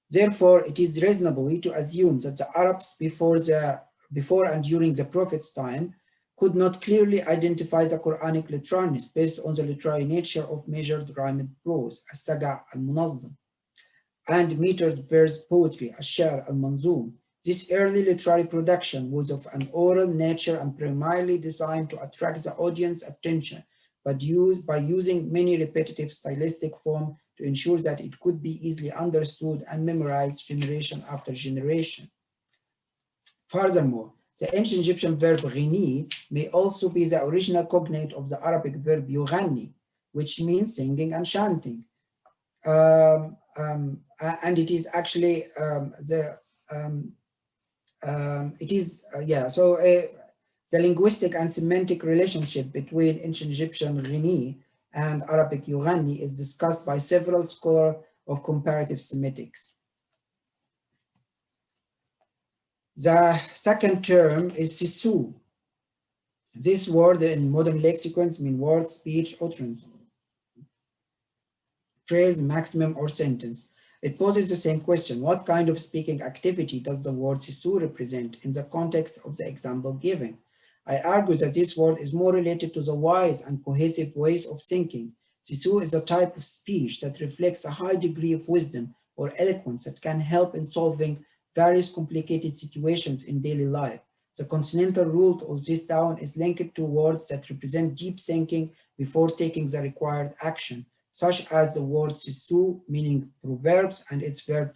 Therefore, it is reasonable to assume that the Arabs before and during the Prophet's time could not clearly identify the Quranic literalness based on the literary nature of measured rhymed prose, as-saga' al-munazzam, and metered verse poetry, ash-sha'r al-manzoom. This early literary production was of an oral nature and primarily designed to attract the audience's attention, but by using many repetitive stylistic forms to ensure that it could be easily understood and memorized generation after generation. Furthermore, the ancient Egyptian verb ghini may also be the original cognate of the Arabic verb yughanni, which means singing and chanting. And it is actually the linguistic and semantic relationship between ancient Egyptian ghini and Arabic yughanni is discussed by several scholars of comparative Semitics. The second term is sisu. This word in modern lexicons means word, speech, utterance, phrase, maximum, or sentence. It poses the same question: what kind of speaking activity does the word sisu represent in the context of the example given? I argue that this word is more related to the wise and cohesive ways of thinking. Sisu is a type of speech that reflects a high degree of wisdom or eloquence that can help in solving various complicated situations in daily life. The continental root of this down is linked to words that represent deep thinking before taking the required action, such as the word sisu, meaning proverbs, and its verb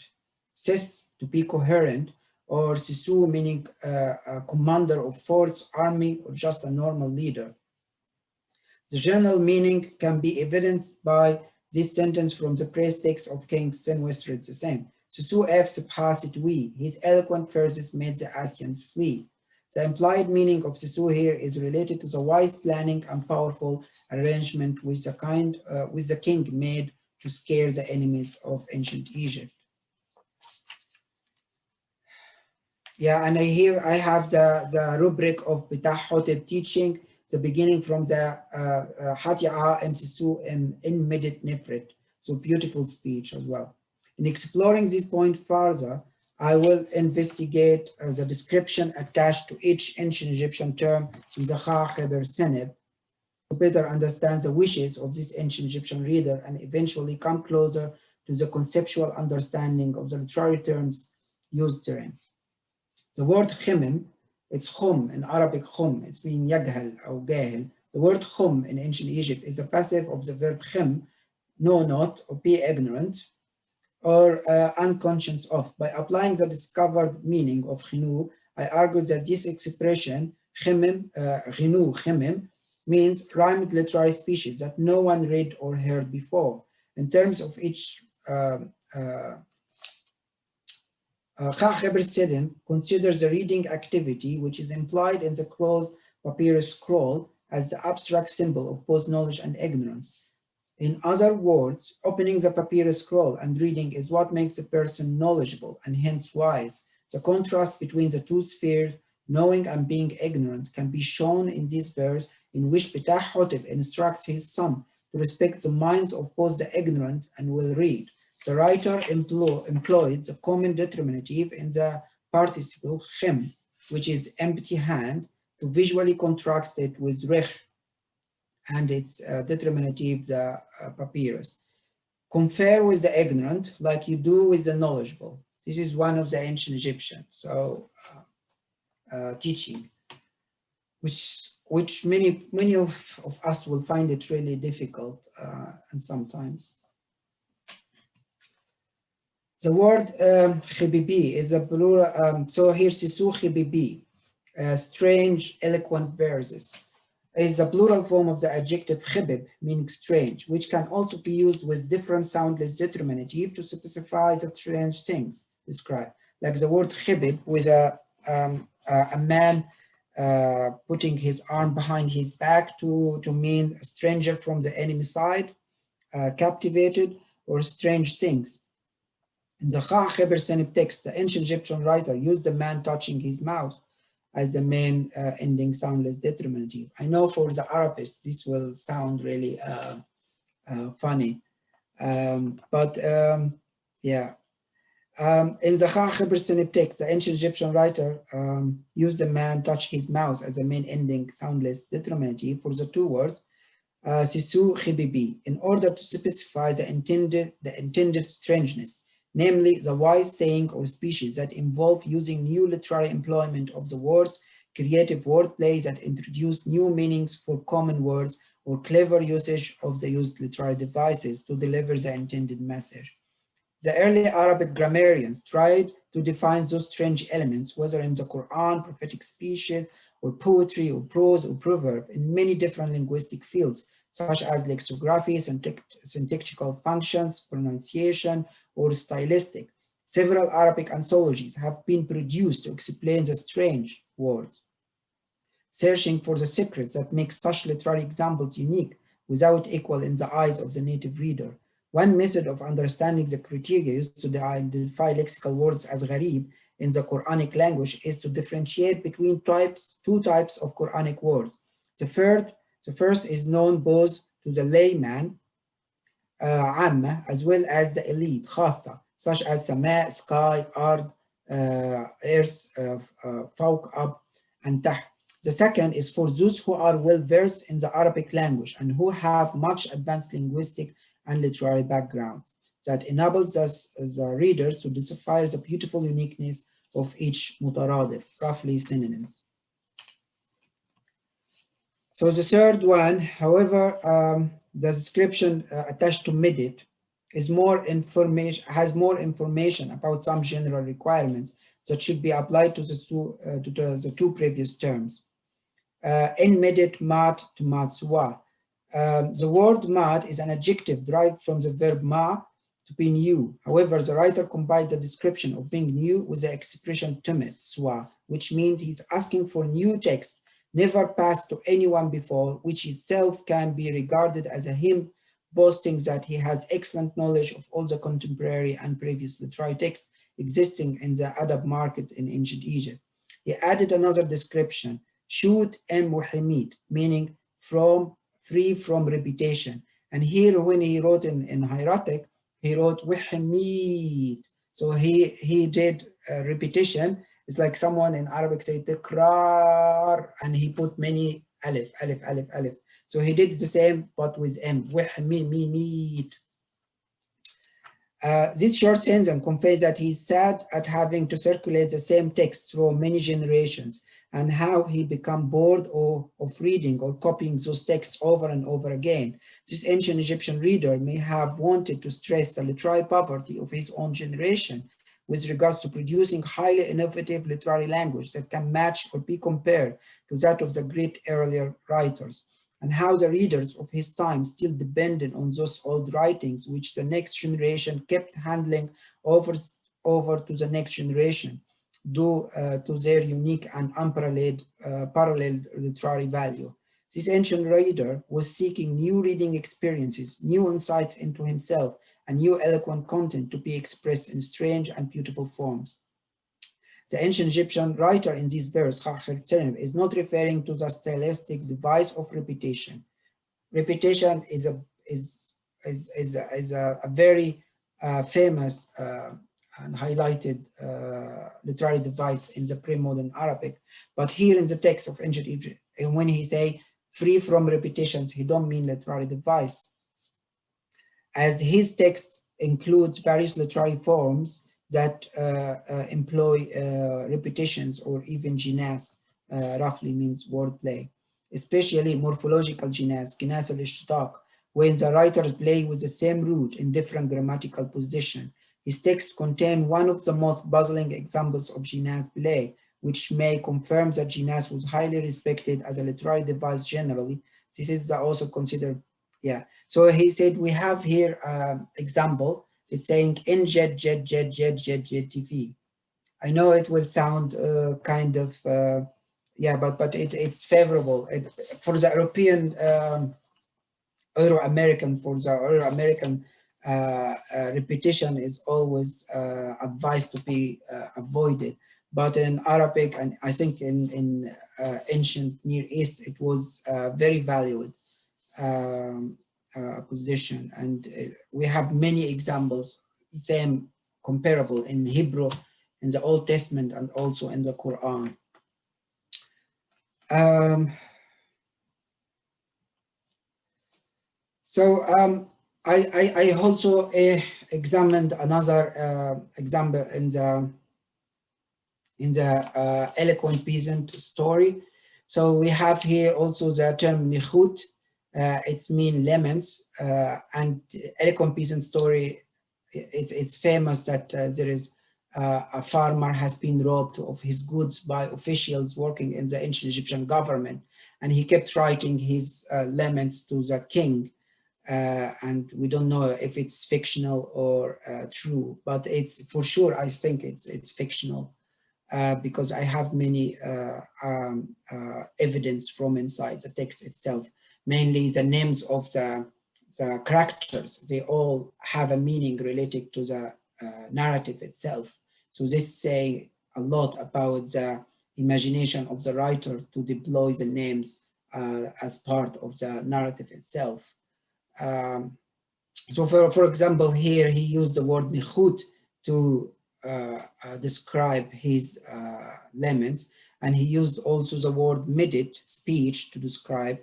sis, to be coherent, or sisu, meaning a commander of force, army, or just a normal leader. The general meaning can be evidenced by this sentence from the praise text of King Senwes the same. Sisu F surpassed we, his eloquent verses made the Asians flee. The implied meaning of sisu here is related to the wise planning and powerful arrangement which the king made to scare the enemies of ancient Egypt. Yeah, and here I have the rubric of Bitah Hotep teaching, the beginning from the Hati'a Sisu in Medit Nefret. So beautiful speech as well. In exploring this point further, I will investigate the description attached to each ancient Egyptian term in the Kha Kheber Seneb to better understand the wishes of this ancient Egyptian reader and eventually come closer to the conceptual understanding of the literary terms used therein. The word khimim, it's khum in Arabic khum, it's mean yaghal or gahil. The word khum in ancient Egypt is a passive of the verb khim, know not or be ignorant, or unconscious of. By applying the discovered meaning of khinu, I argue that this expression, khimim, khinu, khimim, means rhymed literary species that no one read or heard before. In terms of each Kha Kheber Sedin considers the reading activity which is implied in the closed papyrus scroll as the abstract symbol of both knowledge and ignorance. In other words, opening the papyrus scroll and reading is what makes a person knowledgeable and hence wise. The contrast between the two spheres, knowing and being ignorant, can be shown in this verse in which Bitah Hotep instructs his son to respect the minds of both the ignorant and will read. The writer employed the common determinative in the participle khim, which is empty hand, to visually contrast it with rech and its determinative, the papyrus. Confer with the ignorant like you do with the knowledgeable. This is one of the ancient Egyptian teaching, which many of us will find it really difficult and sometimes. The word khibibi is a plural, so here sisu khibibi, strange, eloquent verses, is the plural form of the adjective khibib, meaning strange, which can also be used with different soundless determinative to specify the strange things described. Like the word khibib with a man putting his arm behind his back to mean a stranger from the enemy side, captivated, or strange things. In the Khibr text, the ancient Egyptian writer used the man touching his mouth as the main ending soundless determinative. I know for the Arabists, this will sound really funny, yeah. In the Khibr text, the ancient Egyptian writer used the man touch his mouth as the main ending soundless determinative for the two words sisu khibibi, in order to specify the intended strangeness, namely the wise saying or species that involve using new literary employment of the words, creative wordplay that introduce new meanings for common words, or clever usage of the used literary devices to deliver the intended message. The early Arabic grammarians tried to define those strange elements, whether in the Quran, prophetic speeches, or poetry, or prose, or proverb, in many different linguistic fields, such as lexicography, syntactical functions, pronunciation, or stylistic. Several Arabic anthologies have been produced to explain the strange words, searching for the secrets that make such literary examples unique without equal in the eyes of the native reader. One method of understanding the criteria used to identify lexical words as gharib in the Quranic language is to differentiate between two types of Quranic words. The first is known both to the layman, amma, as well as the elite, khassa, such as sama, sky, ard, earth, fawq, up, and taht. The second is for those who are well versed in the Arabic language and who have much advanced linguistic and literary backgrounds that enables the readers to decipher the beautiful uniqueness of each mutaradif, roughly synonyms. So the third one, however, the description attached to mid-it has more information about some general requirements that should be applied to the two previous terms. In mid-it, mat to matswa. The word mat is an adjective derived from the verb ma, to be new. However, the writer combines the description of being new with the expression tumet, swa, which means he's asking for new text never passed to anyone before, which itself can be regarded as a hymn boasting that he has excellent knowledge of all the contemporary and previous literary texts existing in the adab market in ancient Egypt. He added another description, shut muhammad, meaning free from repetition. And here when he wrote in hieratic, he wrote wihmid. So he did repetition. It's like someone in Arabic say tikrar, and he put many alif, alif, alif, alif. So he did the same, but with m, wihmid. This short sentence conveys that he's sad at having to circulate the same text through many generations, and how he become bored of reading or copying those texts over and over again. This ancient Egyptian reader may have wanted to stress the literary poverty of his own generation with regards to producing highly innovative literary language that can match or be compared to that of the great earlier writers, and how the readers of his time still depended on those old writings, which the next generation kept handling over to the next generation, due to their unique and unparalleled parallel literary value. This ancient reader was seeking new reading experiences, new insights into himself, and new eloquent content to be expressed in strange and beautiful forms. The ancient Egyptian writer in this verse is not referring to the stylistic device of repetition. Repetition is a very famous and highlighted literary device in the pre-modern Arabic. But here in the text of ancient Egypt, and when he say free from repetitions, he don't mean literary device. As his text includes various literary forms, that employ repetitions or even jinas, roughly means wordplay, especially morphological jinas al-ishtiqaq, when the writers play with the same root in different grammatical position. His text contain one of the most puzzling examples of jinas play, which may confirm that jinas was highly respected as a literary device generally. This is also considered, yeah. So he said, we have here example. It's saying in jet TV. I know it will sound kind of, yeah, but it's favorable for the European Euro-American, for the Euro-American repetition is always advised to be avoided. But in Arabic, and I think in ancient Near East, it was very valued position. And we have many examples, same comparable in Hebrew, in the Old Testament, and also in the Quran. I also examined another example in the eloquent peasant story. So we have here also the term nichut. It's mean lemons, and eloquent peasant story. It's famous that there is a farmer has been robbed of his goods by officials working in the ancient Egyptian government, and he kept writing his laments to the king. And we don't know if it's fictional or true, but it's for sure, I think it's fictional because I have many evidence from inside the text itself, mainly the names of the characters. They all have a meaning related to the narrative itself. So this say a lot about the imagination of the writer to deploy the names as part of the narrative itself. So for example, here he used the word nichut to describe his lemons, and he used also the word midit, speech, to describe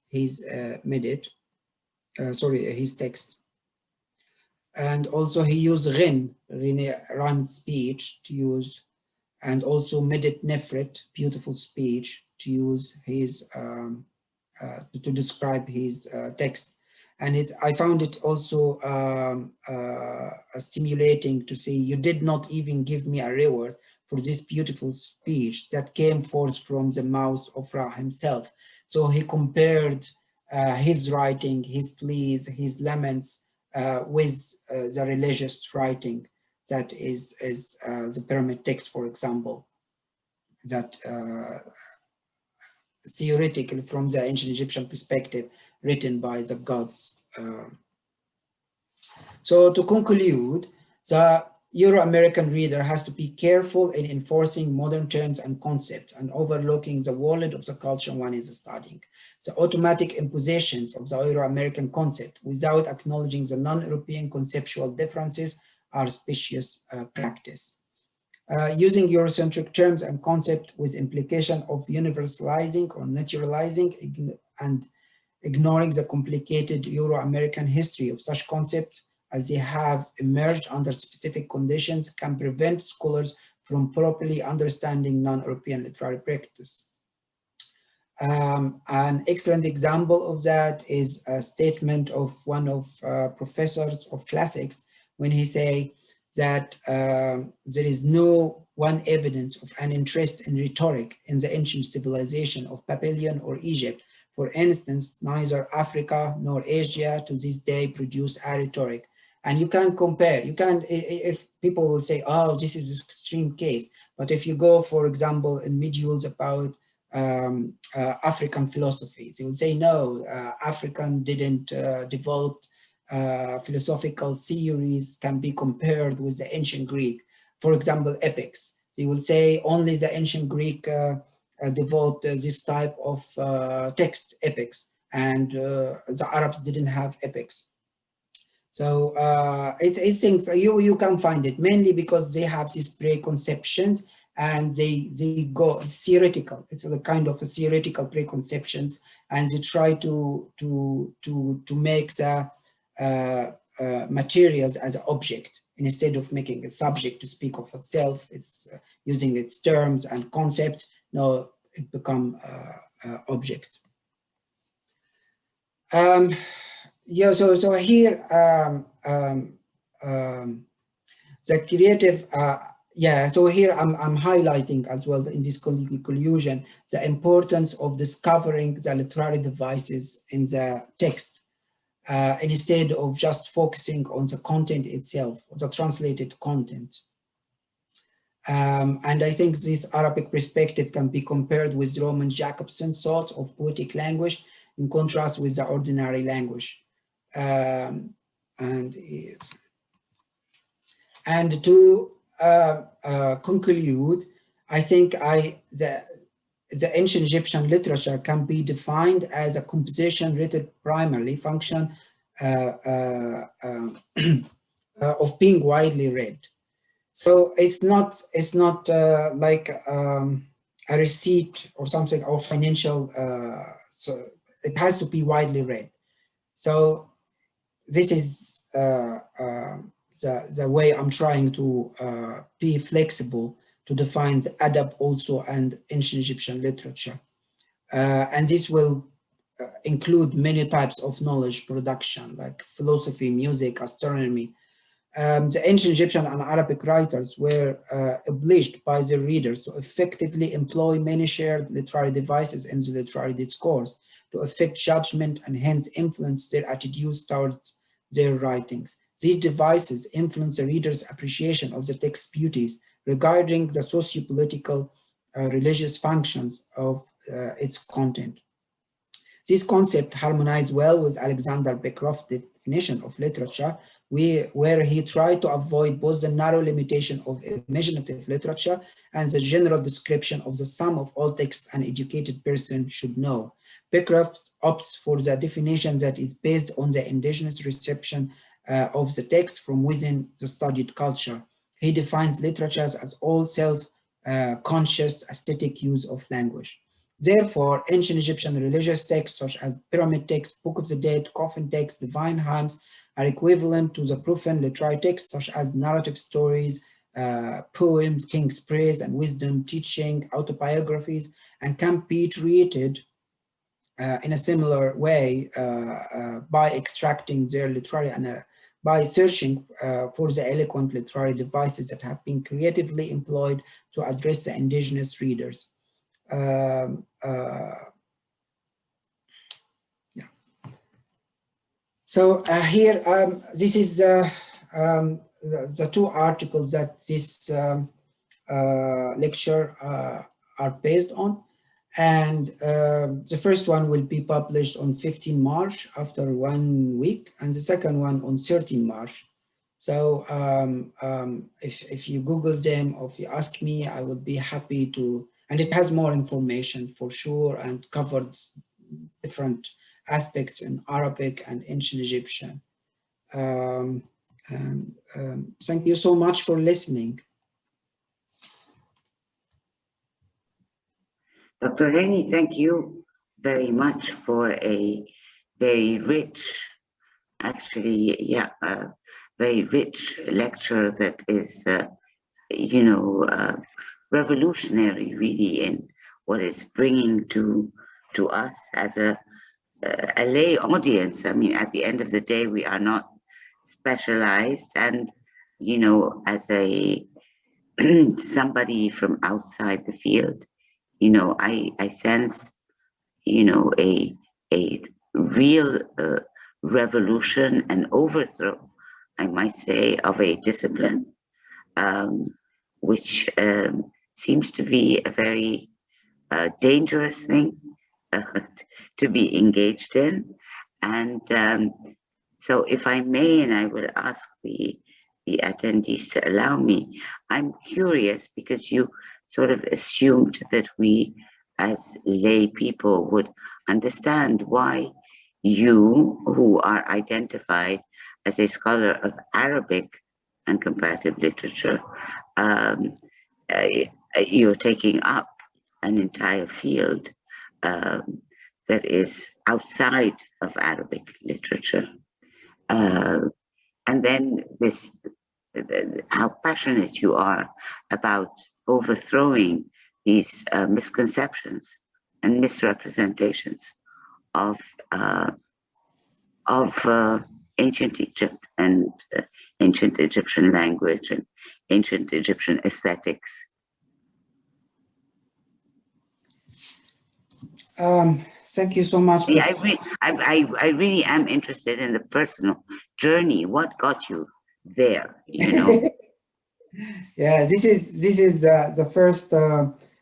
his his text. And also he used rhyme speech to use, and also midit nefret, beautiful speech, to use his to describe his text. And I found it also stimulating to say, you did not even give me a reward for this beautiful speech that came forth from the mouth of Ra himself. So he compared his writing, his pleas, his laments with the religious writing that is the pyramid text, for example, that theoretically from the ancient Egyptian perspective, written by the gods. So to conclude, the Euro-American reader has to be careful in enforcing modern terms and concepts and overlooking the world of the culture one is studying. The automatic impositions of the Euro-American concept without acknowledging the non-European conceptual differences are specious practice. Using Eurocentric terms and concepts with implication of universalizing or naturalizing and ignoring the complicated Euro-American history of such concepts as they have emerged under specific conditions can prevent scholars from properly understanding non-European literary practice. An excellent example of that is a statement of one of professors of classics when he say that there is no one evidence of an interest in rhetoric in the ancient civilization of Babylon or Egypt. For instance, neither Africa nor Asia to this day produced a rhetoric. And you can compare, you can, if people will say, oh, this is an extreme case. But if you go, for example, in medievals about African philosophy, they will say, no, African didn't develop philosophical theories can be compared with the ancient Greek. For example, epics. They will say only the ancient Greek developed this type of text, epics, and the Arabs didn't have epics. So it's things you can find it mainly because they have these preconceptions and they go theoretical. It's a kind of a theoretical preconceptions, and they try to make the materials as an object instead of making a subject to speak of itself, it's using its terms and concepts. No, it become object. Yeah, so here the creative. Yeah, so here I'm highlighting as well in this conclusion the importance of discovering the literary devices in the text instead of just focusing on the content itself, the translated content. And I think this Arabic perspective can be compared with Roman Jacobson's thoughts of poetic language in contrast with the ordinary language. And to conclude, I think the ancient Egyptian literature can be defined as a composition written primarily function of being widely read. So it's not like a receipt or something or financial. So it has to be widely read. So this is the way I'm trying to be flexible to define the adab also and ancient Egyptian literature. And this will include many types of knowledge production like philosophy, music, astronomy. The ancient Egyptian and Arabic writers were obliged by their readers to effectively employ many shared literary devices in the literary discourse to affect judgment and hence influence their attitudes towards their writings. These devices influence the reader's appreciation of the text's beauties regarding the socio-political religious functions of its content. This concept harmonized well with Alexander Beckroff's definition of literature, where he tried to avoid both the narrow limitation of imaginative literature and the general description of the sum of all text an educated person should know. Beckroff opts for the definition that is based on the indigenous reception of the text from within the studied culture. He defines literature as all self-conscious aesthetic use of language. Therefore, ancient Egyptian religious texts such as pyramid texts, Book of the Dead, coffin texts, divine hymns are equivalent to the profane literary texts such as narrative stories, poems, king's praise and wisdom, teaching, autobiographies, and can be treated in a similar way by extracting their literary and by searching for the eloquent literary devices that have been creatively employed to address the indigenous readers. Yeah. So here, this is the two articles that this lecture are based on. And the first one will be published on 15 March after 1 week, and the second one on 13 March. So if you Google them or if you ask me, I would be happy to, and it has more information for sure and covered different aspects in Arabic and ancient Egyptian. Thank you so much for listening. Dr. Hany, thank you very much for a very rich, actually, yeah, very rich lecture that is, you know, revolutionary really in what it's bringing to us as a lay audience. I mean, at the end of the day, we are not specialized, and, you know, as a somebody from outside the field, you know, I sense, you know, a real revolution and overthrow, I might say, of a discipline, which seems to be a very dangerous thing to be engaged in. And so if I may, and I will ask the attendees to allow me, I'm curious because you sort of assumed that we as lay people would understand why you, who are identified as a scholar of Arabic and comparative literature, you're taking up an entire field that is outside of Arabic literature. And then this how passionate you are about overthrowing these misconceptions and misrepresentations of uh, ancient Egypt and ancient Egyptian language and ancient Egyptian aesthetics. Thank you so much. Yeah, I really am interested in the personal journey. What got you there? You know. Yeah, this is the first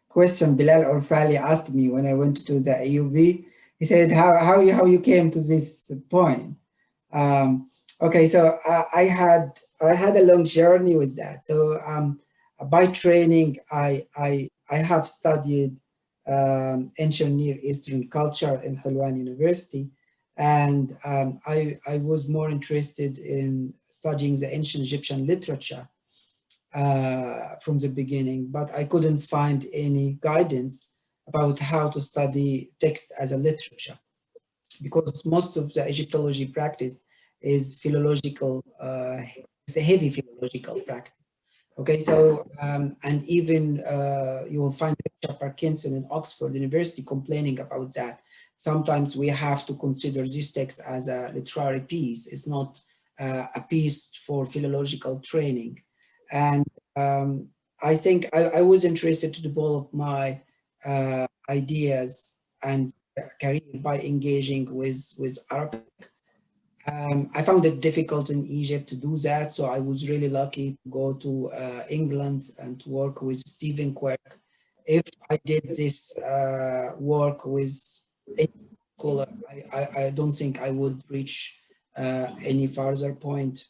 question Bilal Orfali asked me when I went to the AUB. He said, how you came to this point? Okay, so I had a long journey with that. So by training, I have studied ancient Near Eastern culture in Hulwan University, and I was more interested in studying the ancient Egyptian literature from the beginning, but I couldn't find any guidance about how to study text as a literature, because most of the Egyptology practice is philological, it's a heavy philological practice. Okay, so, and even you will find Richard Parkinson in Oxford University complaining about that. Sometimes we have to consider this text as a literary piece. It's not a piece for philological training. And I think I was interested to develop my ideas and career by engaging with Arabic. I found it difficult in Egypt to do that, so I was really lucky to go to England and to work with Stephen Quirk. If I did this work with any scholar, I don't think I would reach any further point.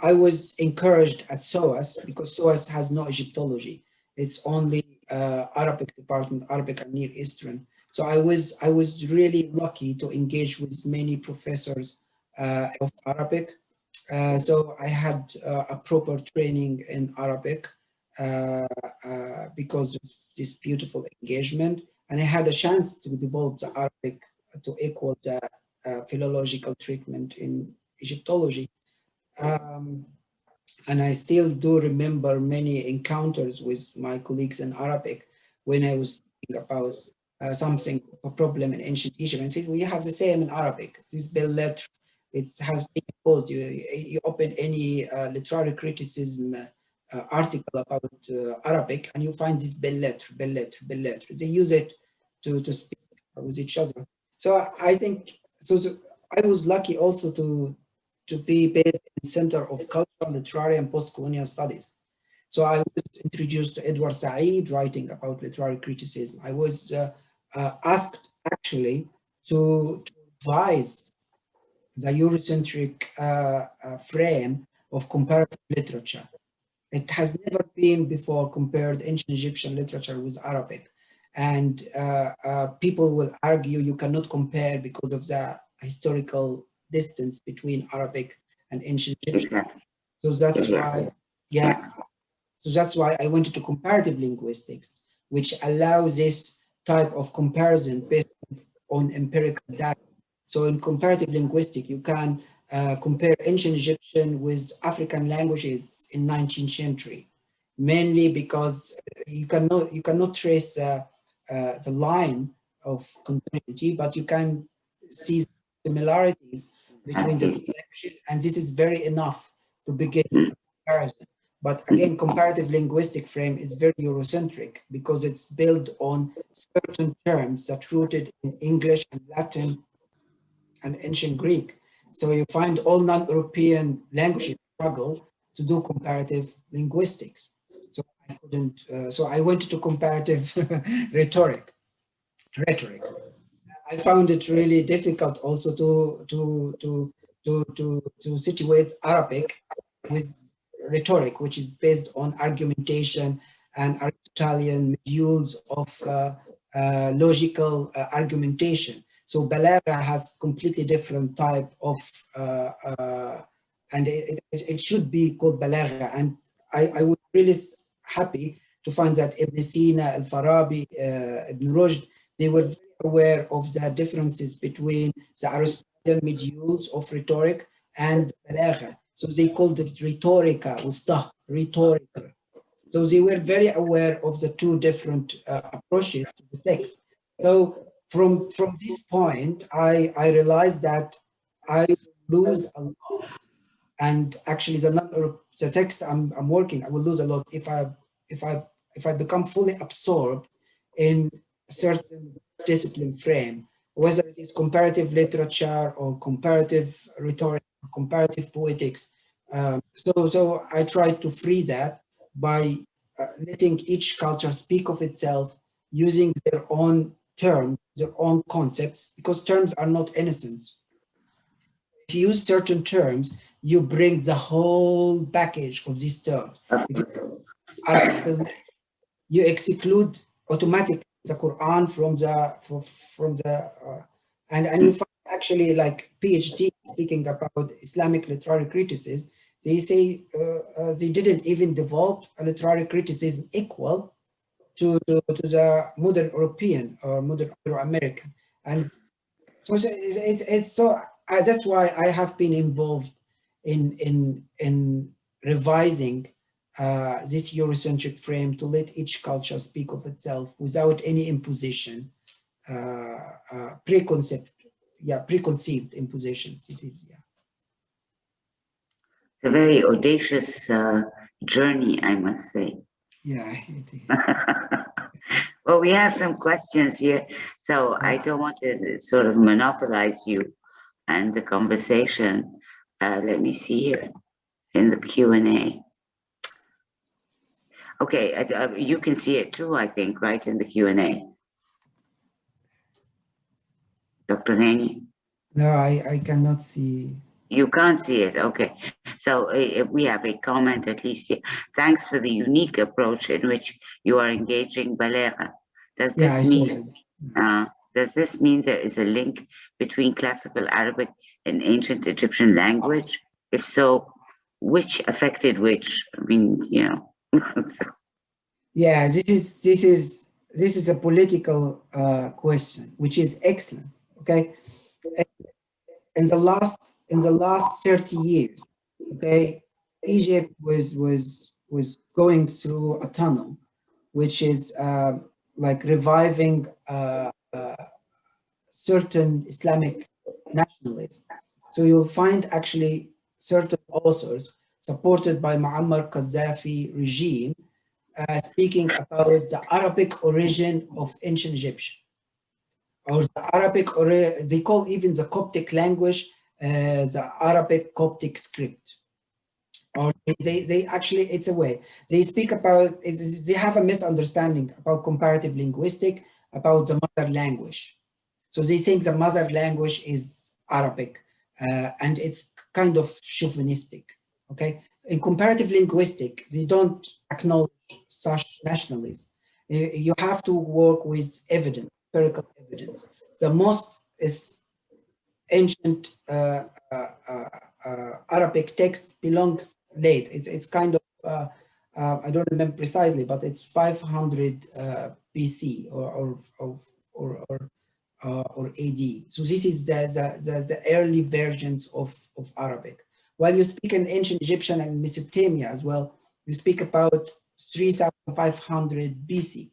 I was encouraged at SOAS because SOAS has no Egyptology. It's only Arabic department, Arabic and Near Eastern. So I was really lucky to engage with many professors of Arabic. So I had a proper training in Arabic because of this beautiful engagement. And I had a chance to develop the Arabic to equal the philological treatment in Egyptology. And I still do remember many encounters with my colleagues in Arabic when I was thinking about something, a problem in ancient Egypt, and said, we have the same in Arabic. This bell letter, it has been imposed. You open any literary criticism article about Arabic, and you find this bell letter, bell letter, bell letter. They use it to speak with each other. So I think, I was lucky also to be based in Center of Cultural, Literary, and Post-Colonial Studies. So I was introduced to Edward Said writing about literary criticism. I was asked actually to advise the Eurocentric frame of comparative literature. It has never been before compared ancient Egyptian literature with Arabic. And people will argue you cannot compare because of the historical distance between Arabic and ancient Egyptian. Exactly. So that's why, yeah. So that's why I went to comparative linguistics, which allows this type of comparison based on empirical data. So in comparative linguistics, you can compare ancient Egyptian with African languages in 19th century, mainly because you cannot trace the line of continuity, but you can see similarities between the languages, and this is very enough to begin a comparison. But again, comparative linguistic frame is very Eurocentric because it's built on certain terms that rooted in English and Latin and ancient Greek. So you find all non-European languages struggle to do comparative linguistics. So I couldn't, so I went to comparative rhetoric. I found it really difficult also to situate Arabic with rhetoric, which is based on argumentation and Aristotelian modules of logical argumentation. So balāgha has completely different type of, and it should be called balāgha. And I was really happy to find that Ibn Sina, Al-Farabi, Ibn Rushd, they were very aware of the differences between the Aristotelian modules of rhetoric and balāgha. So they called it rhetorica, rhetorical. So they were very aware of the two different approaches to the text. So from this point, I realized that I lose a lot. And actually, the text I'm working, I will lose a lot if I become fully absorbed in a certain discipline frame, whether it is comparative literature or comparative rhetoric, or comparative poetics. So I try to free that by letting each culture speak of itself, using their own terms, their own concepts, because terms are not innocent. If you use certain terms, you bring the whole package of these terms. If you Arabic belief, you exclude automatically the Quran from the and you find actually like PhD speaking about Islamic literary criticism. They say they didn't even develop a literary criticism equal to the modern European or modern Euro-American. And so it's so that's why I have been involved in revising this Eurocentric frame to let each culture speak of itself without any imposition, preconceived impositions. This is It's a very audacious journey, I must say. Yeah. Well, we have some questions here, so I don't want to sort of monopolize you and the conversation. Let me see here in the Q&A. Okay, you can see it too, I think, right, in the Q&A. Dr. Hany? No, I cannot see. You can't see it, okay. So we have a comment at least here. Thanks for the unique approach in which you are engaging balāgha. Does this mean there is a link between classical Arabic and ancient Egyptian language? If so, which affected which? I mean, you know. Yeah, this is a political question, which is excellent. Okay, in the last 30 years, okay, Egypt was going through a tunnel, which is like reviving certain Islamic nationalism. So you'll find actually certain authors supported by Muammar Gaddafi regime speaking about the Arabic origin of ancient Egyptian, or the Arabic, or they call even the Coptic language the Arabic Coptic script. Or they actually, it's a way. They speak about, they have a misunderstanding about comparative linguistic, about the mother language. So they think the mother language is Arabic, and it's kind of chauvinistic, okay? In comparative linguistic, they don't acknowledge such nationalism. You have to work with evidence, empirical evidence. The most is ancient Arabic text belongs late. It's kind of, I don't remember precisely, but it's 500 BC or AD. So this is the early versions of Arabic. While you speak in ancient Egyptian and Mesopotamia as well, you speak about 3500 BC.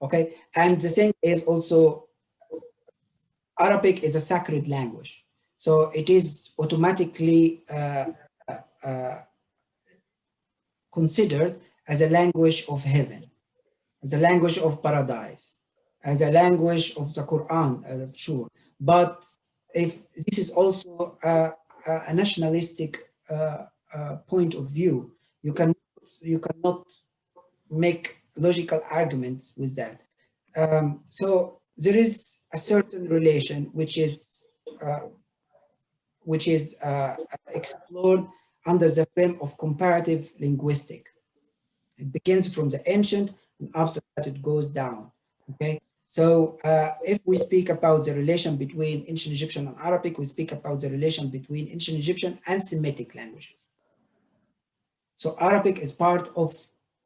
Okay, and the thing is also Arabic is a sacred language, so it is automatically considered as a language of heaven, as a language of paradise, as a language of the Quran, sure. But if this is also a nationalistic point of view, you cannot make logical arguments with that. So there is a certain relation which is explored under the frame of comparative linguistic. It begins from the ancient, and after that it goes down. Okay, so if we speak about the relation between ancient Egyptian and Arabic, we speak about the relation between ancient Egyptian and Semitic languages. So Arabic is part of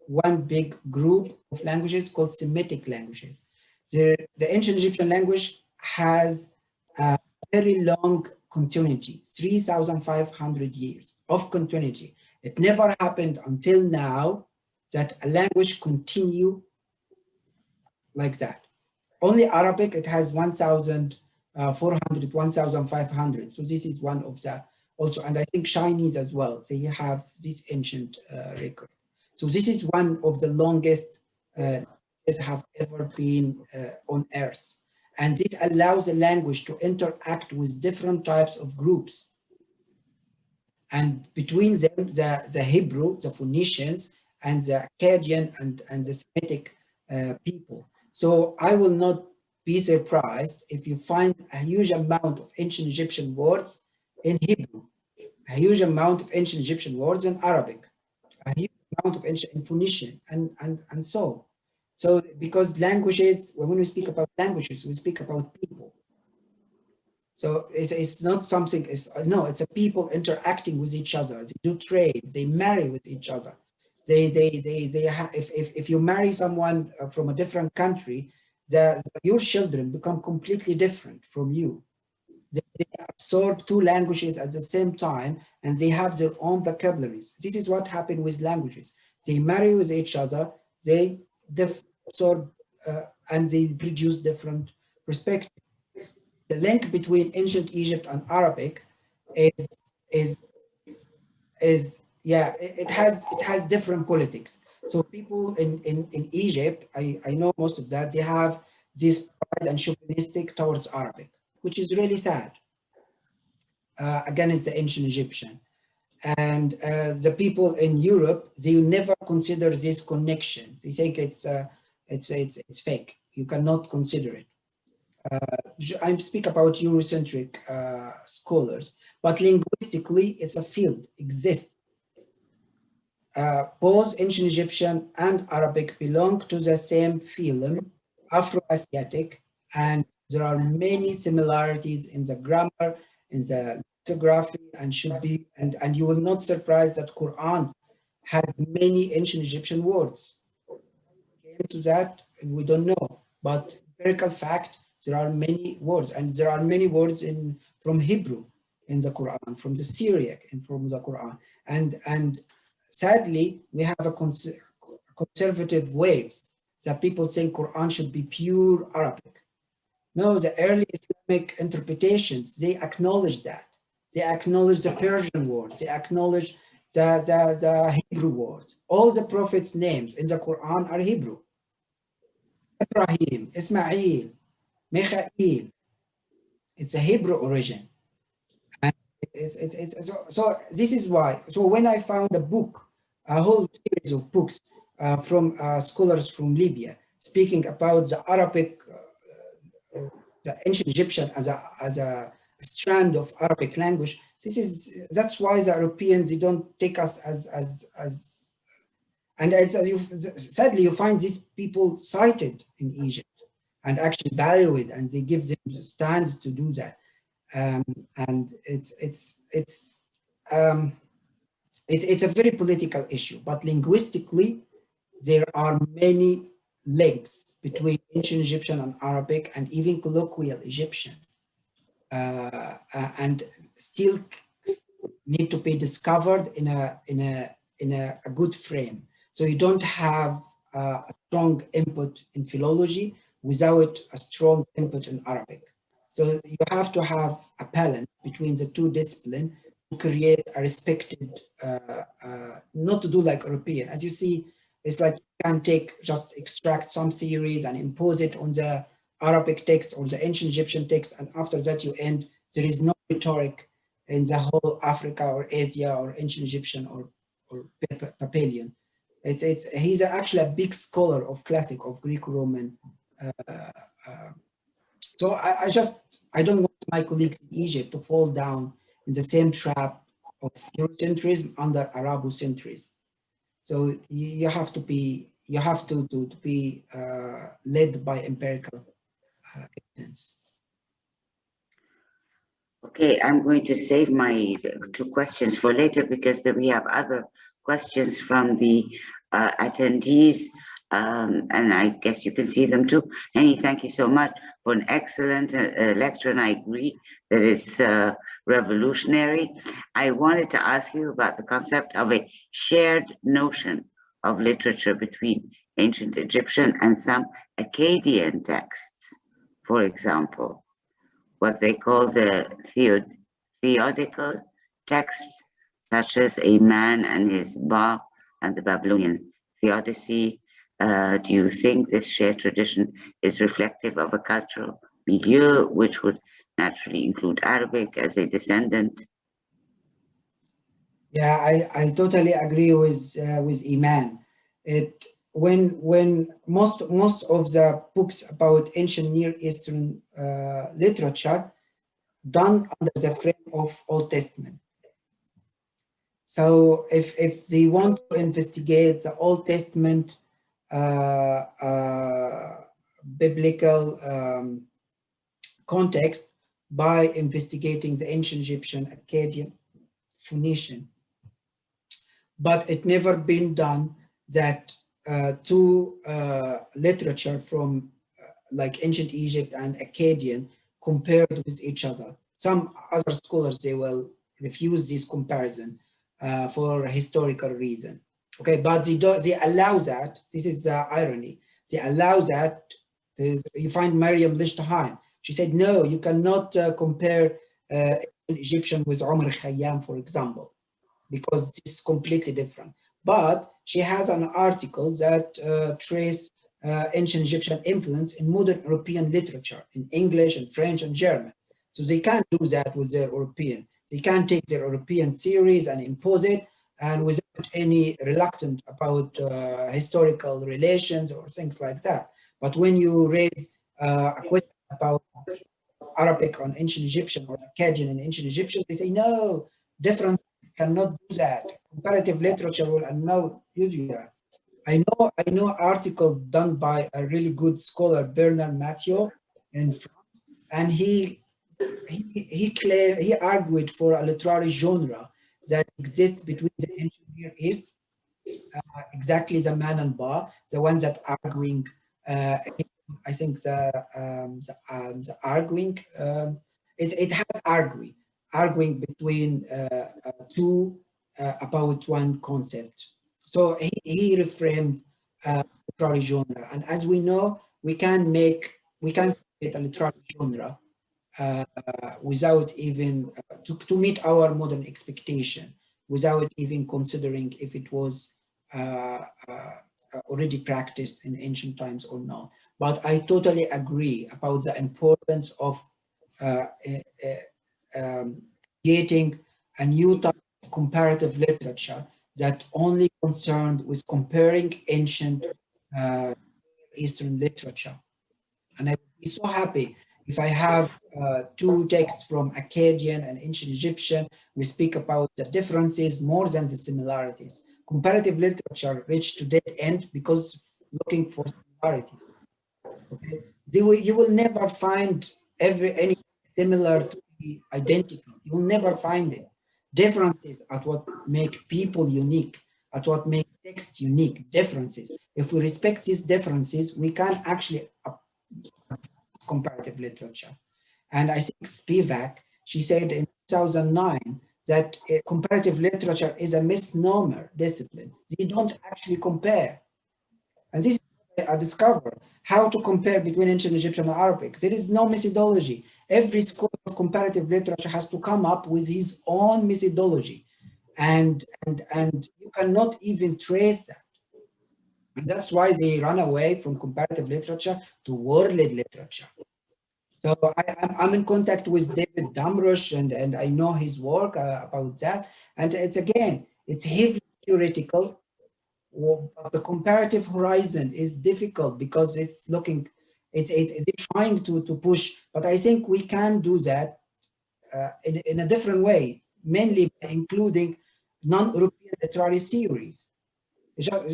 one big group of languages called Semitic languages. The ancient Egyptian language has very long continuity, 3,500 years of continuity. It never happened until now that a language continue like that. Only Arabic, it has 1,400, 1,500. So this is one of the also, and I think Chinese as well, they have this ancient record. So this is one of the longest have ever been on Earth. And this allows the language to interact with different types of groups. And between them, the Hebrew, the Phoenicians, and the Akkadian and the Semitic people. So I will not be surprised if you find a huge amount of ancient Egyptian words in Hebrew, a huge amount of ancient Egyptian words in Arabic, a huge amount of ancient in Phoenician, and so. So because languages, when we speak about languages, we speak about people. So it's not something, no, it's a people interacting with each other. They do trade, they marry with each other. If you marry someone from a different country, your children become completely different from you. They absorb two languages at the same time, and they have their own vocabularies. This is what happened with languages. They marry with each other, they absorb, and they produce different perspectives. The link between ancient Egypt and Arabic is yeah, it has different politics. So people in Egypt, I know most of that, they have this pride and chauvinistic towards Arabic, which is really sad. Against the ancient Egyptian. And the people in Europe, they will never consider this connection. They think it's fake. You cannot consider it. I speak about Eurocentric scholars, but linguistically, it's a field, exists. Both ancient Egyptian and Arabic belong to the same phylum, Afro-Asiatic, and there are many similarities in the grammar, in the lexicography, and should be, and you will not surprise that Quran has many ancient Egyptian words. Came to that, we don't know, but empirical fact, there are many words, and there are many words from Hebrew in the Quran, from the Syriac and from the Quran, and sadly, we have a conservative waves that people think Quran should be pure Arabic. No, the early Islamic interpretations, they acknowledge that. They acknowledge the Persian words. They acknowledge the Hebrew words. All the prophets' names in the Quran are Hebrew. Ibrahim, Ismail, Mikhail. It's a Hebrew origin. And so this is why. So when I found a book, a whole series of books from scholars from Libya speaking about the Arabic, the ancient Egyptian as a strand of Arabic language, that's why the Europeans, they don't take us as and sadly you find these people cited in Egypt and actually valued, and they give them stands to do that. And it's a very political issue, but linguistically, there are many links between ancient Egyptian and Arabic, and even colloquial Egyptian, and still need to be discovered in a good frame. So you don't have a strong input in philology without a strong input in Arabic. So you have to have a balance between the two disciplines to create a respected, not to do like European. As you see, it's like you can just extract some theories and impose it on the Arabic text or the ancient Egyptian text, and after that you end, there is no rhetoric in the whole Africa or Asia or ancient Egyptian or Papalian. He's actually a big scholar of classic, of Greco-Roman. So I don't want my colleagues in Egypt to fall down in the same trap of Eurocentrism under Arabocentrism. So you have to be led by empirical evidence. Okay, I'm going to save my two questions for later because we have other questions from the attendees. and I guess you can see them too. Hany, thank you so much for an excellent lecture, and I agree that it's revolutionary. I wanted to ask you about the concept of a shared notion of literature between ancient Egyptian and some Akkadian texts, for example, what they call the theodical texts, such as A Man and His Ba and the Babylonian Theodicy. Do you think this shared tradition is reflective of a cultural milieu, which would naturally include Arabic as a descendant? Yeah, I totally agree with Iman. When most of the books about ancient Near Eastern literature done under the frame of Old Testament. So if they want to investigate the Old Testament biblical context by investigating the ancient Egyptian, Akkadian, Phoenician, but it never been done that two literature from like ancient Egypt and Akkadian compared with each other. Some other scholars, they will refuse this comparison for historical reason. Okay, but they allow that. This is the irony. They allow that. You find Maryam Lichtenheim. She said, no, you cannot compare Egyptian with Omar Khayyam, for example, because it's completely different. But she has an article that trace ancient Egyptian influence in modern European literature, in English and French and German. So they can't do that with their European. They can't take their European series and impose it, and without any reluctant about historical relations or things like that. But when you raise a question about Arabic on ancient Egyptian or Akkadian in ancient Egyptian, they say, no, different cannot do that. Comparative literature will allow you to do that. I know article done by a really good scholar, Bernard Mathieu, in France, and he argued for a literary genre that exists between the ancient Near East, exactly the man and ba, the ones that arguing. I think the arguing. It has arguing between two about one concept. So he reframed literary genre, and as we know, we can create a literary genre without even to meet our modern expectation, without even considering if it was already practiced in ancient times or not. But I totally agree about the importance of creating a new type of comparative literature that only concerned with comparing ancient Eastern literature. And I would be so happy if I have two texts from Akkadian and ancient Egyptian. We speak about the differences more than the similarities. Comparative literature reached to dead end because looking for similarities. Okay, you will never find any similar to be identical. You will never find it. Differences are what make people unique, at what make texts unique. Differences. If we respect these differences, we can actually comparative literature. And I think Spivak, she said in 2009 that comparative literature is a misnomer discipline. They don't actually compare. And this is what I discovered, how to compare between ancient Egyptian and Arabic. There is no methodology. Every scholar of comparative literature has to come up with his own methodology. And you cannot even trace that. And that's why they run away from comparative literature to worldly literature. So I'm in contact with David Damrush, and I know his work about that. And it's heavily theoretical. But the comparative horizon is difficult because it's trying to push. But I think we can do that in a different way, mainly by including non-European literary series.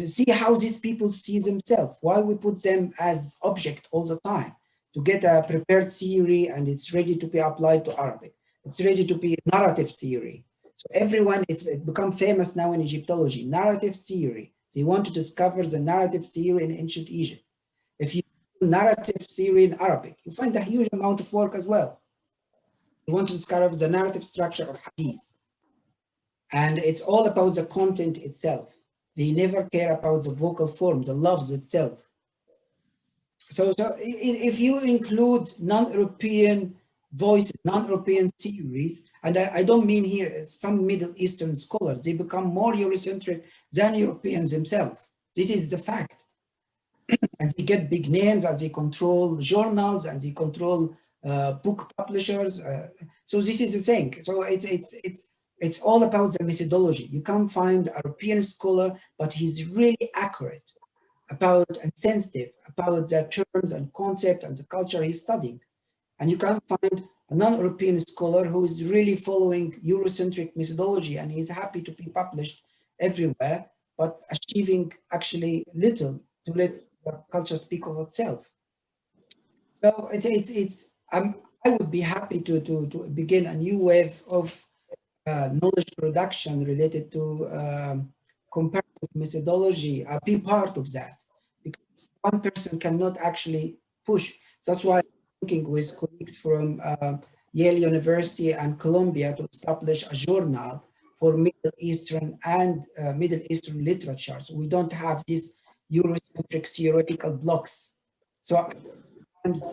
See how these people see themselves, why we put them as object all the time, to get a prepared theory and it's ready to be applied to Arabic. It's ready to be narrative theory. So everyone, it become famous now in Egyptology, narrative theory. They want to discover the narrative theory in ancient Egypt. If you do narrative theory in Arabic, you find a huge amount of work as well. They want to discover the narrative structure of hadith. And it's all about the content itself. They never care about the vocal form, the lafz itself. So if you include non-European voices, non-European theories, and I don't mean here some Middle Eastern scholars, they become more Eurocentric than Europeans themselves. This is the fact. And they get big names, and they control journals, and they control book publishers. So this is the thing. So it's all about the methodology. You can't find a European scholar, but he's really accurate about and sensitive about the terms and concept and the culture he's studying. And you can't find a non-European scholar who is really following Eurocentric methodology and he's happy to be published everywhere, but achieving actually little to let the culture speak of itself. So I would be happy to begin a new wave of knowledge production related to comparative methodology. I'll be part of that because one person cannot actually push. That's why I'm working with colleagues from Yale University and Columbia to establish a journal for Middle Eastern and Middle Eastern literature. So we don't have these Eurocentric theoretical blocks. So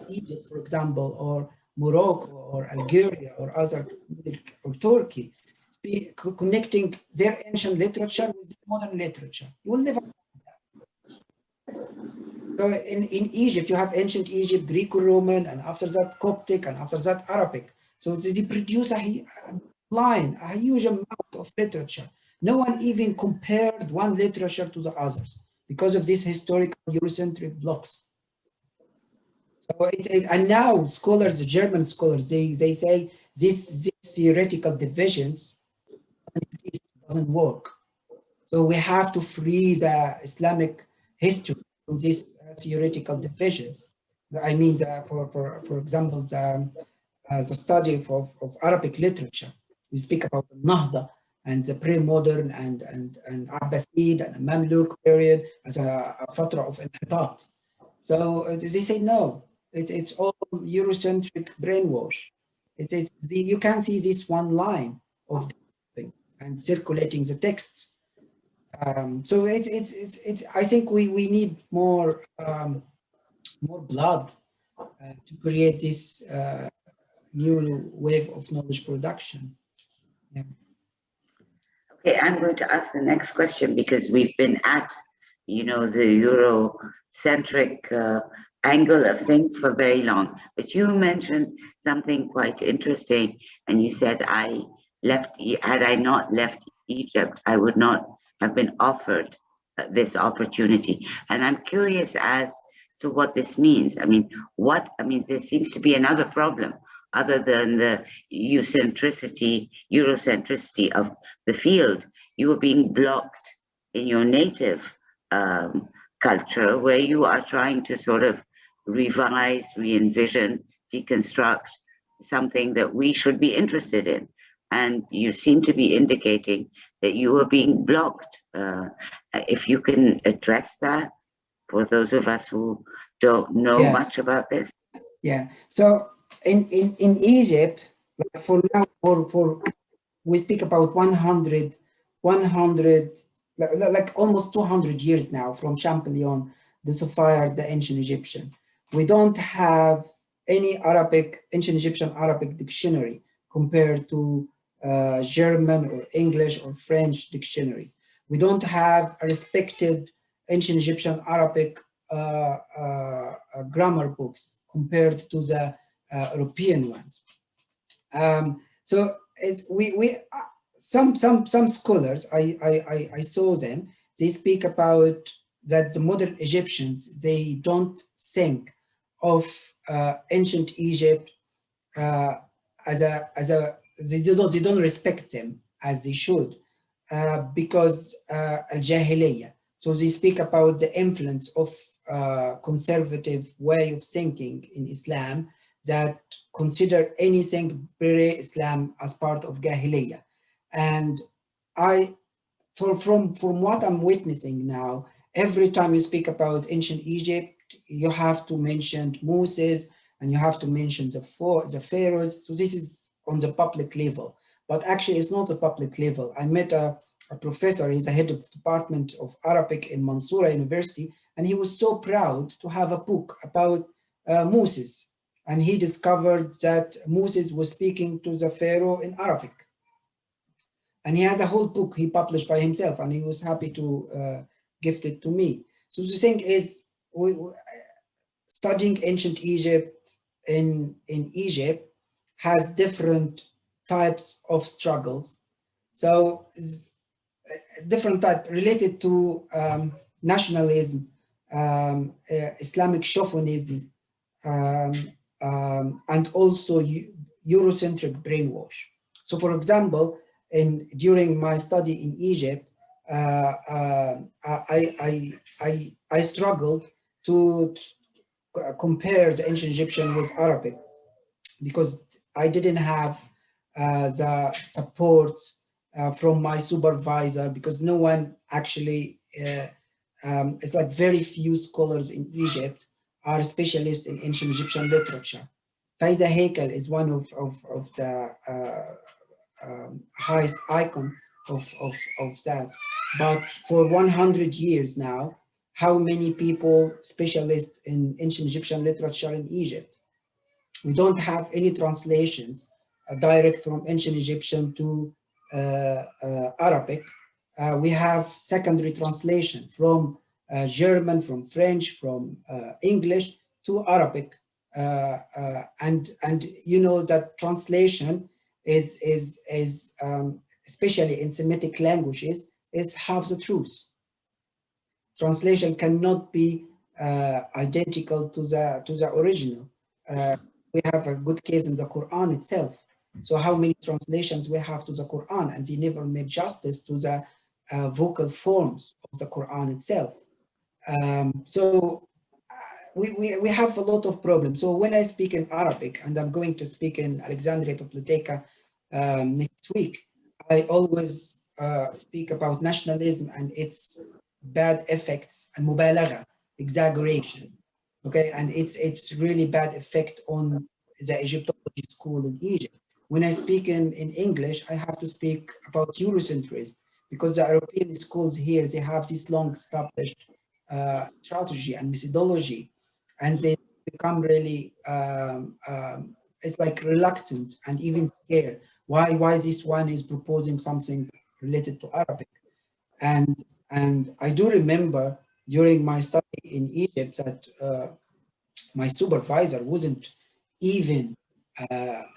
Egypt, for example, or Morocco or Algeria or other, or Turkey, connecting their ancient literature with modern literature. You will never find that. So in Egypt, you have ancient Egypt, Greco-Roman, and after that Coptic, and after that Arabic. So they produce a huge amount of literature. No one even compared one literature to the others because of these historical Eurocentric blocks. So and now scholars, German scholars, they say this theoretical divisions doesn't work. So we have to free the Islamic history from these theoretical divisions. I mean, for example, the study of Arabic literature. We speak about the Nahda and the Premodern and Abbasid and Mamluk period as a fatra of inhibat. So they say no. It's all Eurocentric brainwash. You can see this one line of and circulating the text. So I think we need more blood to create this new wave of knowledge production. Yeah. Okay, I'm going to ask the next question because we've been at, the Eurocentric angle of things for very long. But you mentioned something quite interesting, and you said had I not left Egypt, I would not have been offered this opportunity. And I'm curious as to what this means. There seems to be another problem other than the Eurocentricity of the field. You are being blocked in your native culture, where you are trying to sort of revise, re-envision, deconstruct something that we should be interested in. And you seem to be indicating that you are being blocked. If you can address that for those of us who don't know much about this. Yeah. So in Egypt, like for now, we speak about 100, like almost 200 years now from Champollion, the Sophia, the ancient Egyptian. We don't have any ancient Egyptian Arabic dictionary compared to German or English or French dictionaries. We don't have a respected ancient Egyptian Arabic grammar books compared to the European ones. So some scholars, I saw them, they speak about that the modern Egyptians, they don't think of ancient Egypt they don't respect them as they should because al-Jahiliyyah. So they speak about the influence of conservative way of thinking in Islam that consider anything pre-Islam as part of Jahiliyyah. And I from what I'm witnessing now, every time you speak about ancient Egypt, you have to mention Moses and you have to mention the pharaohs. So this is on the public level, but actually it's not a public level. I met a professor, he's the head of Department of Arabic in Mansoura University, and he was so proud to have a book about Moses. And he discovered that Moses was speaking to the pharaoh in Arabic. And he has a whole book he published by himself, and he was happy to gift it to me. So the thing is, studying ancient Egypt in Egypt has different types of struggles. So different type related to nationalism, Islamic chauvinism, and also Eurocentric brainwash. So for example, during my study in Egypt, I struggled to compare the ancient Egyptian with Arabic because I didn't have the support from my supervisor, because no one actually, it's like very few scholars in Egypt are specialists in ancient Egyptian literature. Faiza Haykal is one of the highest icon of that. But for 100 years now, how many people specialists in ancient Egyptian literature in Egypt? We don't have any translations direct from ancient Egyptian to Arabic. We have secondary translation from German, from French, from English to Arabic. And you know that translation is especially in Semitic languages, is half the truth. Translation cannot be identical to the original. We have a good case in the Quran itself. So how many translations we have to the Quran, and they never made justice to the vocal forms of the Quran itself. So we have a lot of problems. So when I speak in Arabic, and I'm going to speak in Alexandria Biblioteca next week, I always speak about nationalism and its bad effects and balāgha, exaggeration. Okay, and it's really bad effect on the Egyptology school in Egypt. When I speak in English, I have to speak about Eurocentrism, because the European schools here, they have this long established strategy and methodology, and they become really, it's like reluctant and even scared. Why this one is proposing something related to Arabic? And I do remember during my study in Egypt that my supervisor wasn't even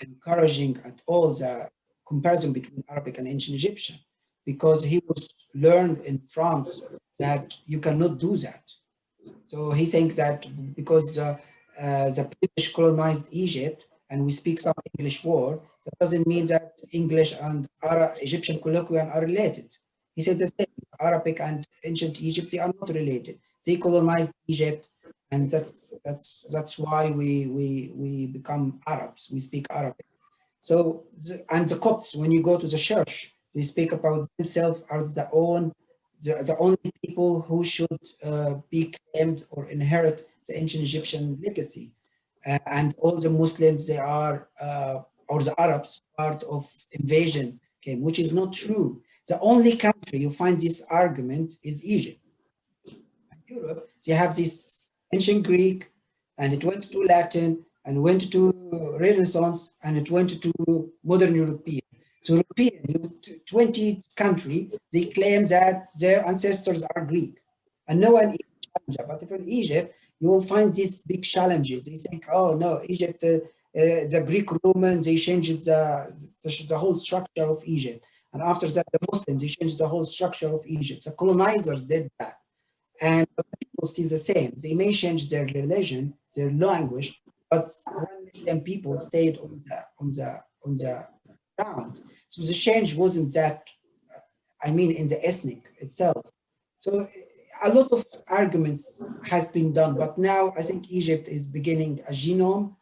encouraging at all the comparison between Arabic and ancient Egyptian, because he was learned in France that you cannot do that. So he thinks that because the British colonized Egypt and we speak some English word, that doesn't mean that English and Egyptian colloquial are related. He said the same, Arabic and ancient Egypt, they are not related. They colonized Egypt, and that's why we become Arabs. We speak Arabic. So and the Copts, when you go to the church, they speak about themselves as the only people who should be claimed or inherit the ancient Egyptian legacy. And all the Muslims, they are, or the Arabs, part of invasion came, which is not true. The only country you find this argument is Egypt. In Europe, they have this ancient Greek, and it went to Latin, and went to Renaissance, and it went to modern European. So European, 20 countries, they claim that their ancestors are Greek, and no one challenge that. But if in Egypt, you will find these big challenges. They think, oh no, Egypt, the Greek Romans, they changed the whole structure of Egypt. And after that, the Muslims, they changed the whole structure of Egypt. The colonizers did that. And people still the same. They may change their religion, their language, but 1 million people stayed on the ground. So the change wasn't that, I mean, in the ethnic itself. So a lot of arguments has been done, but now I think Egypt is beginning a genome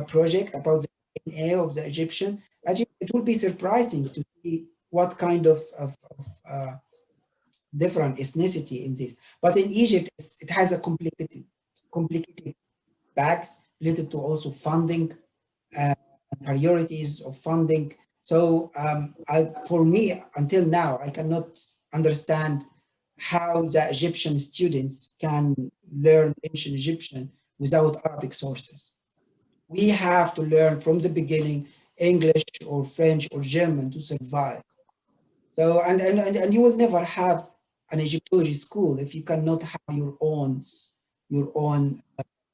project about the DNA of the Egyptian. It will be surprising to see what kind of different ethnicity in this. But in Egypt, it has a complicated bags related to also funding, priorities of funding. So for me, until now, I cannot understand how the Egyptian students can learn ancient Egyptian without Arabic sources. We have to learn from the beginning English or French or German to survive. So, and you will never have an Egyptology school if you cannot have your own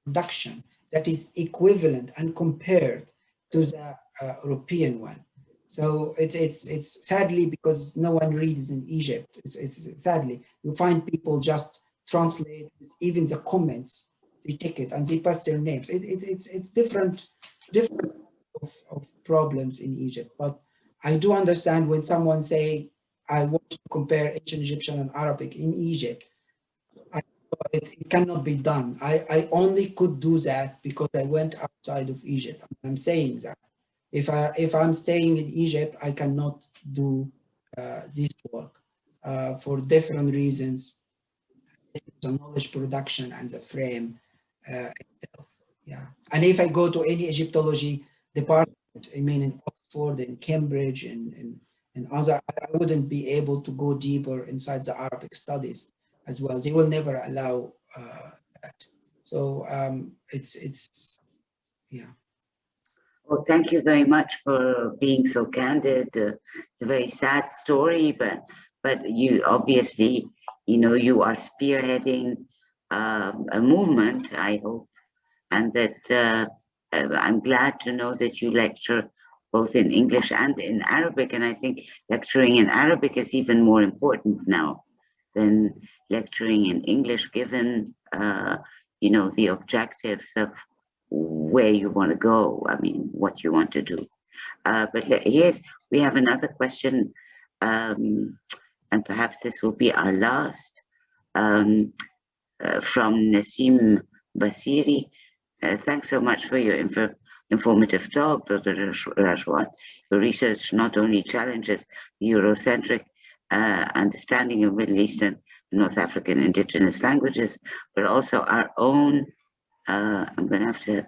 production that is equivalent and compared to the European one. So it's sadly because no one reads in Egypt. It's sadly you find people just translate even the comments, they take it and they pass their names. It's different of problems in Egypt. But I do understand when someone say I want to compare ancient Egyptian and Arabic in Egypt. It cannot be done. I only could do that because I went outside of Egypt. I'm saying that if I'm staying in Egypt, I cannot do this work for different reasons. The knowledge production and the frame itself. Yeah. And if I go to any Egyptology department, I mean in Oxford, in Cambridge, and other, I wouldn't be able to go deeper inside the Arabic studies as well. They will never allow that. So it's yeah. Well, thank you very much for being so candid. It's a very sad story, but you obviously, you are spearheading a movement, I hope, and that I'm glad to know that you lecture both in English and in Arabic, and I think lecturing in Arabic is even more important now than lecturing in English, given the objectives of where you want to go. I mean, what you want to do. But yes, we have another question, and perhaps this will be our last, from Nasim Basiri. Thanks so much for your informative talk, Dr. Rashwan. Your research not only challenges the Eurocentric understanding of Middle Eastern and North African indigenous languages, but also our own. I'm going to have to.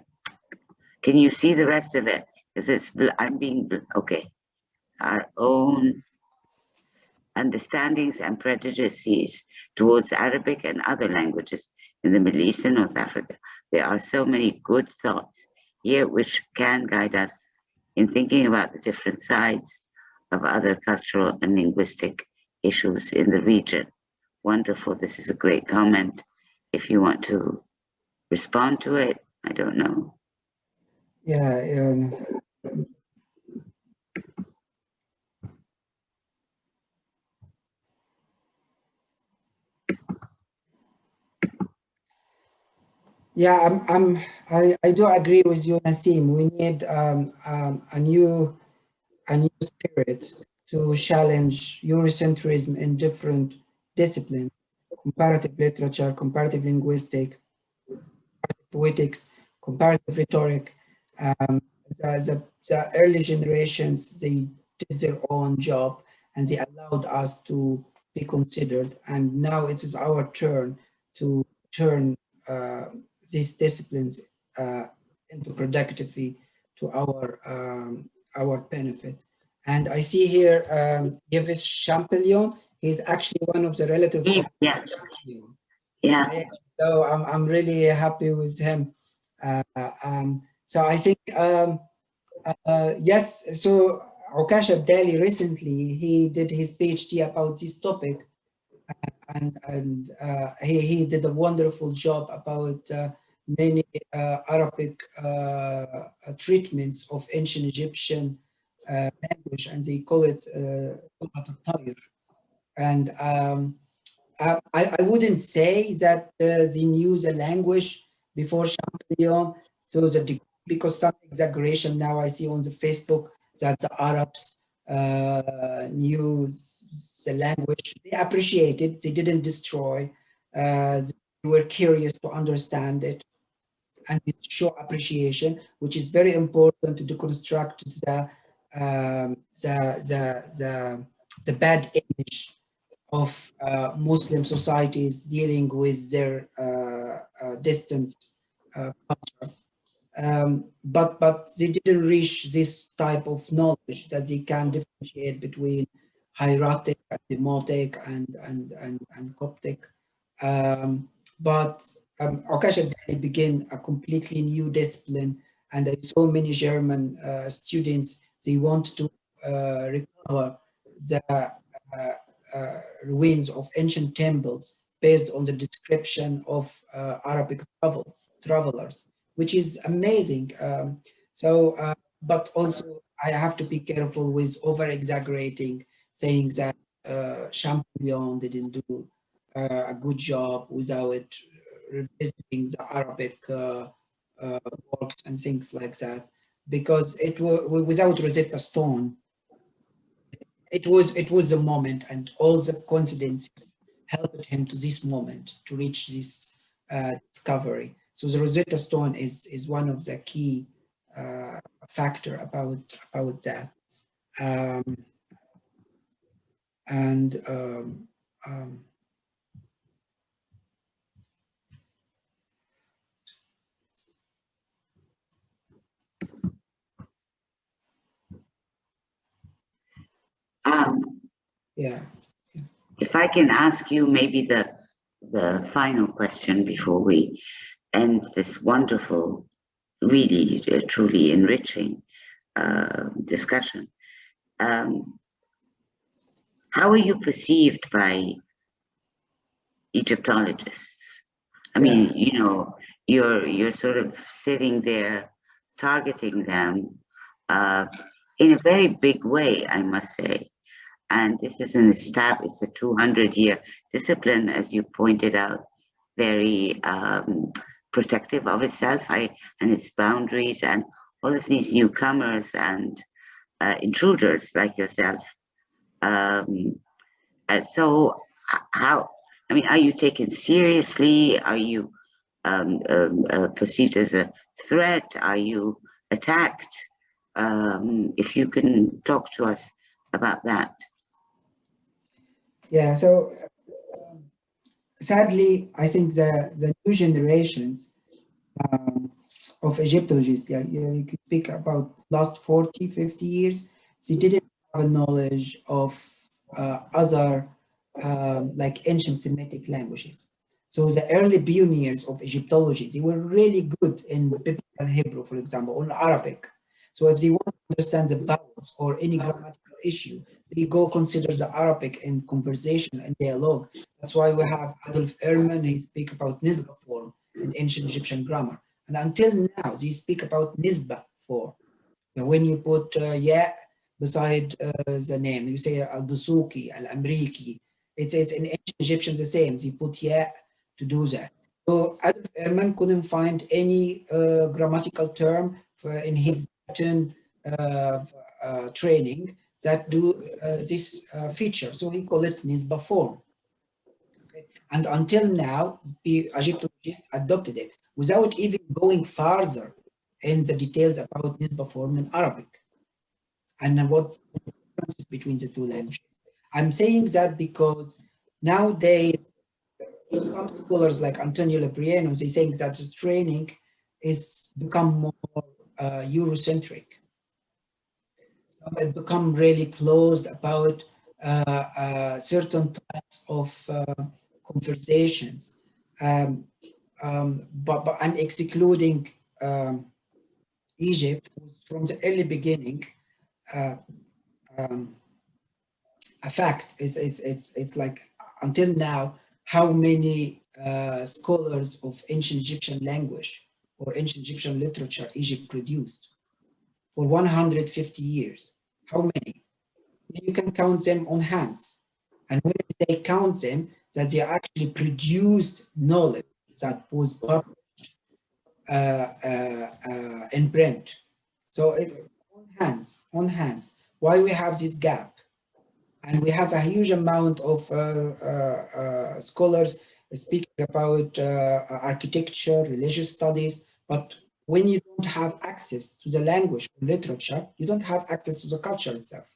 Can you see the rest of it? Because I'm being okay. Our own understandings and prejudices towards Arabic and other languages in the Middle East and North Africa. There are so many good thoughts here which can guide us in thinking about the different sides of other cultural and linguistic issues in the region. Wonderful. This is a great comment. If you want to respond to it, I don't know. Yeah. Yeah, I do agree with you, Nasim. We need a new spirit to challenge Eurocentrism in different disciplines: comparative literature, comparative linguistic, poetics, comparative rhetoric. The early generations, they did their own job and they allowed us to be considered. And now it is our turn to turn these disciplines into productivity to our benefit. And I see here Yves Champollion. He's actually one of the relatives of Champollion. Yeah. So I'm really happy with him. So I think yes. So Ukash Abdali recently he did his PhD about this topic, and he did a wonderful job about many Arabic treatments of ancient Egyptian language, and they call it al-Tayr. And I wouldn't say that they knew the language before Champollion to the degree, because some exaggeration now I see on the Facebook that the Arabs knew the language. They appreciated, they didn't destroy, they were curious to understand it and show appreciation, which is very important to deconstruct the bad image of Muslim societies dealing with their distant cultures. But they didn't reach this type of knowledge that they can differentiate between hieratic and demotic and Coptic. But Akash al began a completely new discipline, and I saw many German students, they want to recover the ruins of ancient temples based on the description of Arabic travelers, which is amazing. But also I have to be careful with over-exaggerating, saying that Champollion didn't do a good job without revisiting the Arabic works and things like that, because it was without Rosetta Stone. It was the moment, and all the coincidences helped him to this moment to reach this discovery. So the Rosetta Stone is one of the key factor about that. And yeah. If I can ask you maybe the final question before we end this wonderful, really truly enriching discussion. How are you perceived by Egyptologists? I mean, you know, you're sort of sitting there targeting them in a very big way, I must say. And this is it's a 200-year discipline, as you pointed out, very protective of itself and its boundaries, and all of these newcomers and intruders like yourself. So how, I mean, are you taken seriously? Are you perceived as a threat? Are you attacked? If you can talk to us about that. Yeah, so sadly, I think the new generations of Egyptologists, you can speak about last 40, 50 years, they didn't have a knowledge of other like ancient Semitic languages. So the early pioneers of Egyptology, they were really good in Biblical Hebrew, for example, or Arabic. So if they want to understand the vowels or any grammatical issue, they go consider the Arabic in conversation and dialogue. That's why we have Adolf Ehrman, he speak about Nisba form in ancient Egyptian grammar. And until now, they speak about Nisba form. When you put ya beside the name, you say al-Dusuki, al-Amriki. It's in ancient Egyptian the same. They put ya to do that. So Adolf Ehrman couldn't find any grammatical term in his Latin training that do this feature. So he called it Nisba form. Okay? And until now, the Egyptologists adopted it without even going further in the details about Nisba form in Arabic and what's the differences between the two languages. I'm saying that because nowadays, some scholars like Antonio Lebriano, they saying that the training is become more Eurocentric. So it become really closed about certain types of conversations, but and excluding Egypt from the early beginning. A fact it's like until now how many scholars of ancient Egyptian language or ancient Egyptian literature Egypt produced for 150 years. How many? You can count them on hands. And when they count them, that they actually produced knowledge that was published in print. So on hands. Why we have this gap? And we have a huge amount of scholars speaking about architecture, religious studies, but when you don't have access to the language or literature, you don't have access to the culture itself.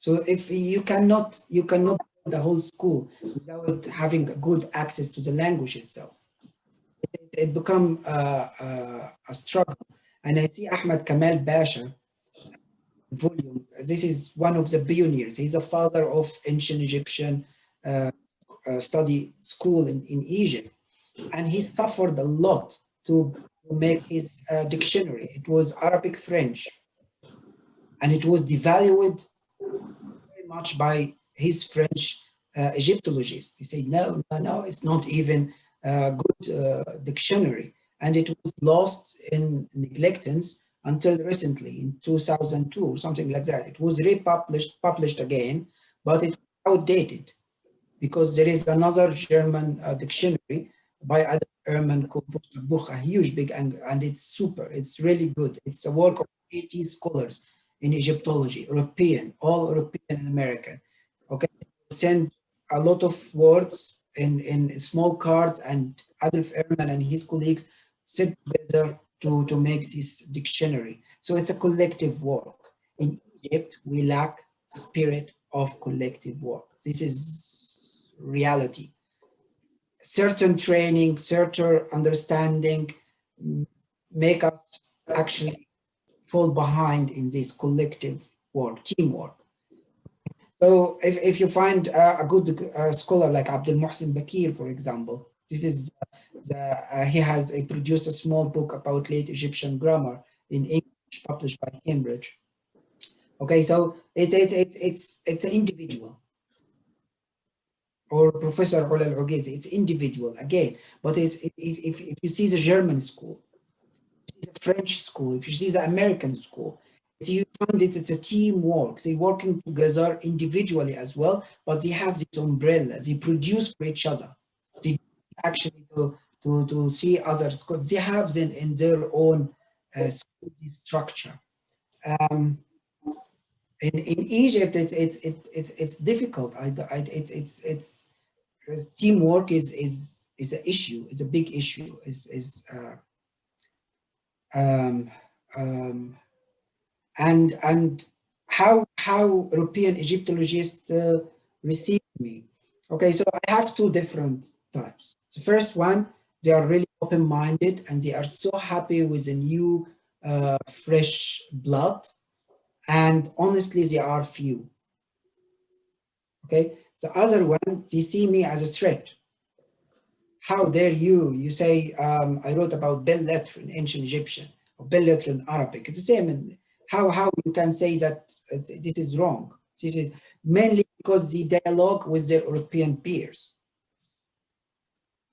So if you cannot build the whole school without having good access to the language itself. It become a struggle. And I see Ahmed Kamal Basha volume. This is one of the pioneers. He's a father of ancient Egyptian study school in Egypt. And he suffered a lot to make his dictionary. It was Arabic French. And it was devalued very much by his French Egyptologists. He said, no, it's not even a good dictionary. And it was lost in neglectance until recently in 2002 or something like that. It was published again, but it was outdated because there is another German dictionary by Adam Ehrman called Buch, a huge big, and it's really good. It's a work of 80 scholars in Egyptology, all European and American. Okay, send a lot of words in small cards, and Adolf Ehrman and his colleagues sit together to make this dictionary. So it's a collective work. In Egypt, we lack the spirit of collective work. This is reality. Certain training, certain understanding make us actually fall behind in this collective work, teamwork. So if you find a good scholar like Abdel Mohsen Bakir, for example, this is he produced a small book about late Egyptian grammar in English, published by Cambridge. Okay, so it's an individual. Or Professor Ola Al-Ughezi, it's individual again. But if you see the German school, the French school, if you see the American school, you find it's a teamwork. They're working together individually as well, but they have this umbrella. They produce for each other. They actually to see other schools. They have them in their own structure. In Egypt, it's difficult. It's teamwork is an issue. It's a big issue. And how European Egyptologists receive me. Okay, so I have two different types. The first one, they are really open-minded and they are so happy with the new fresh blood. And honestly, they are few. Okay, the other one, they see me as a threat. How dare you? You say, I wrote about bell letter in ancient Egyptian or bell letter in Arabic. It's the same. And how you can say that this is wrong? This is mainly because the dialogue with their European peers.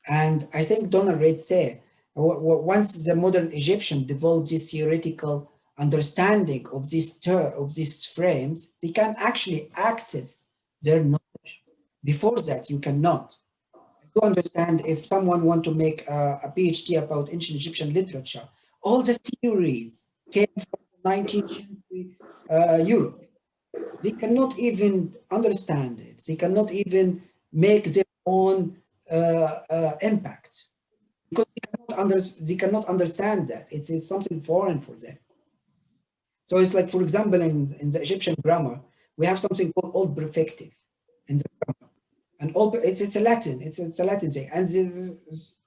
And I think Donald Reid said, once the modern Egyptian developed this theoretical understanding of these frames, they can actually access their knowledge. Before that, you cannot. To understand if someone want to make a PhD about ancient Egyptian literature, all the theories came from the 19th century Europe. They cannot even understand it. They cannot even make their own impact because they cannot understand that. It's something foreign for them. So it's like, for example, in the Egyptian grammar, we have something called old prefective in the grammar. And all it's a Latin, it's a Latin thing. And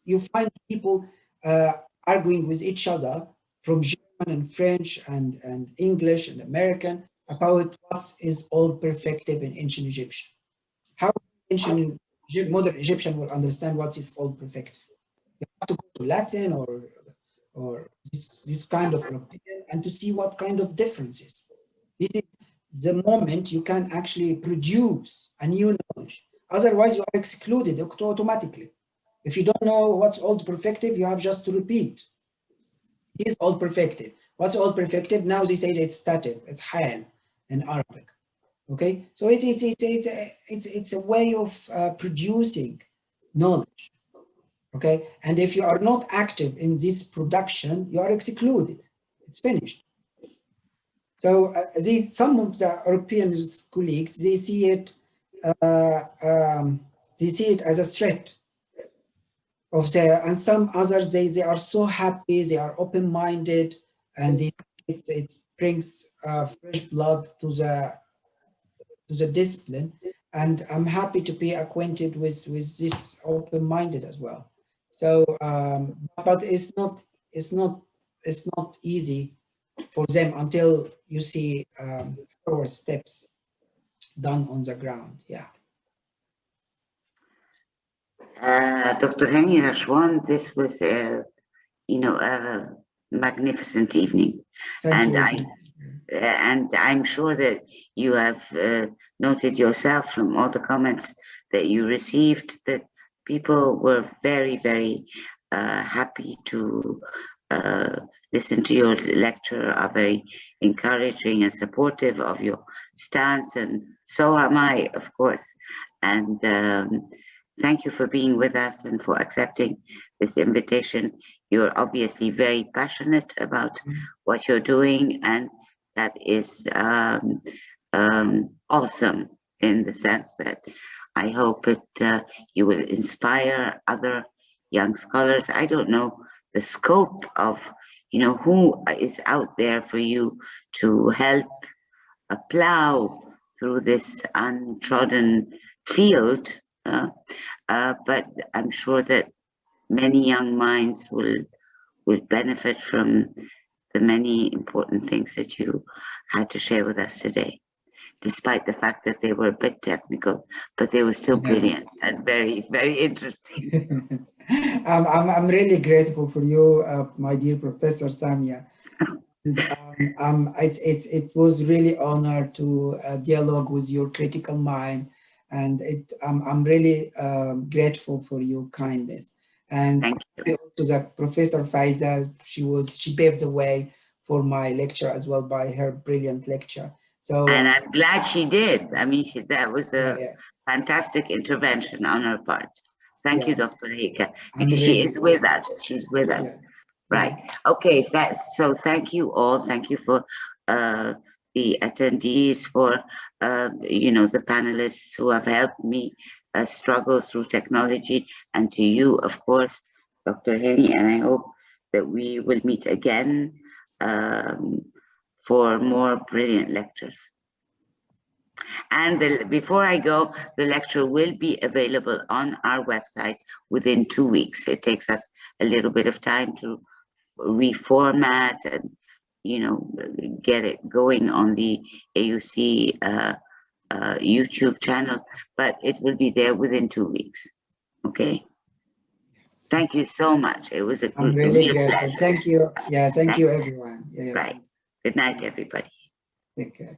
you find people arguing with each other from German and French and English and American about what is old perfective in ancient Egyptian. How modern Egyptian will understand what is old perfective. You have to go to Latin or this kind of European and to see what kind of differences. This is the moment you can actually produce a new knowledge. Otherwise, you are excluded automatically. If you don't know what's old perfective, you have just to repeat. It is old perfective. What's old perfective? Now they say it's stative. It's hal in Arabic. Okay, so it's a way of producing knowledge. Okay, and if you are not active in this production, you are excluded. It's finished. So some of the European colleagues, they see it as a threat and some others, they are so happy, they are open-minded, and it brings fresh blood to the to the discipline. And I'm happy to be acquainted with this open-minded as well. So, but it's not easy for them until you see forward steps done on the ground. Yeah. Dr. Hany Rashwan, this was a magnificent evening, Thank you. and I'm sure that you have noted yourself from all the comments that you received that people were very, very happy to listen to your lecture, are very encouraging and supportive of your stance, and so am I, of course. And thank you for being with us and for accepting this invitation. You're obviously very passionate about what you're doing, and that is awesome in the sense that I hope you will inspire other young scholars. I don't know the scope of, who is out there for you to help plow through this untrodden field, but I'm sure that many young minds will benefit from the many important things that you had to share with us today, despite the fact that they were a bit technical, but they were still brilliant and very, very interesting. I'm really grateful for you, my dear Professor Samia. It was really honor to dialogue with your critical mind, and I'm really grateful for your kindness. And thank you. To the Professor Faisal, she paved the way for my lecture as well by her brilliant lecture. So, and I'm glad she did. I mean, that was a fantastic intervention on her part. Thank you, Dr. Hika, because she is with us. She's with us. Right. Okay. So thank you all. Thank you for the attendees, for the panelists who have helped me struggle through technology, and to you, of course, Dr. Hany. And I hope that we will meet again for more brilliant lectures. And before I go, the lecture will be available on our website within 2 weeks. It takes us a little bit of time to reformat and get it going on the AUC YouTube channel, but it will be there within 2 weeks. Okay. Thank you so much. It was I'm really grateful. Thank you. Yeah, thank you, everyone. Yes. Right. Good night, everybody. Take care.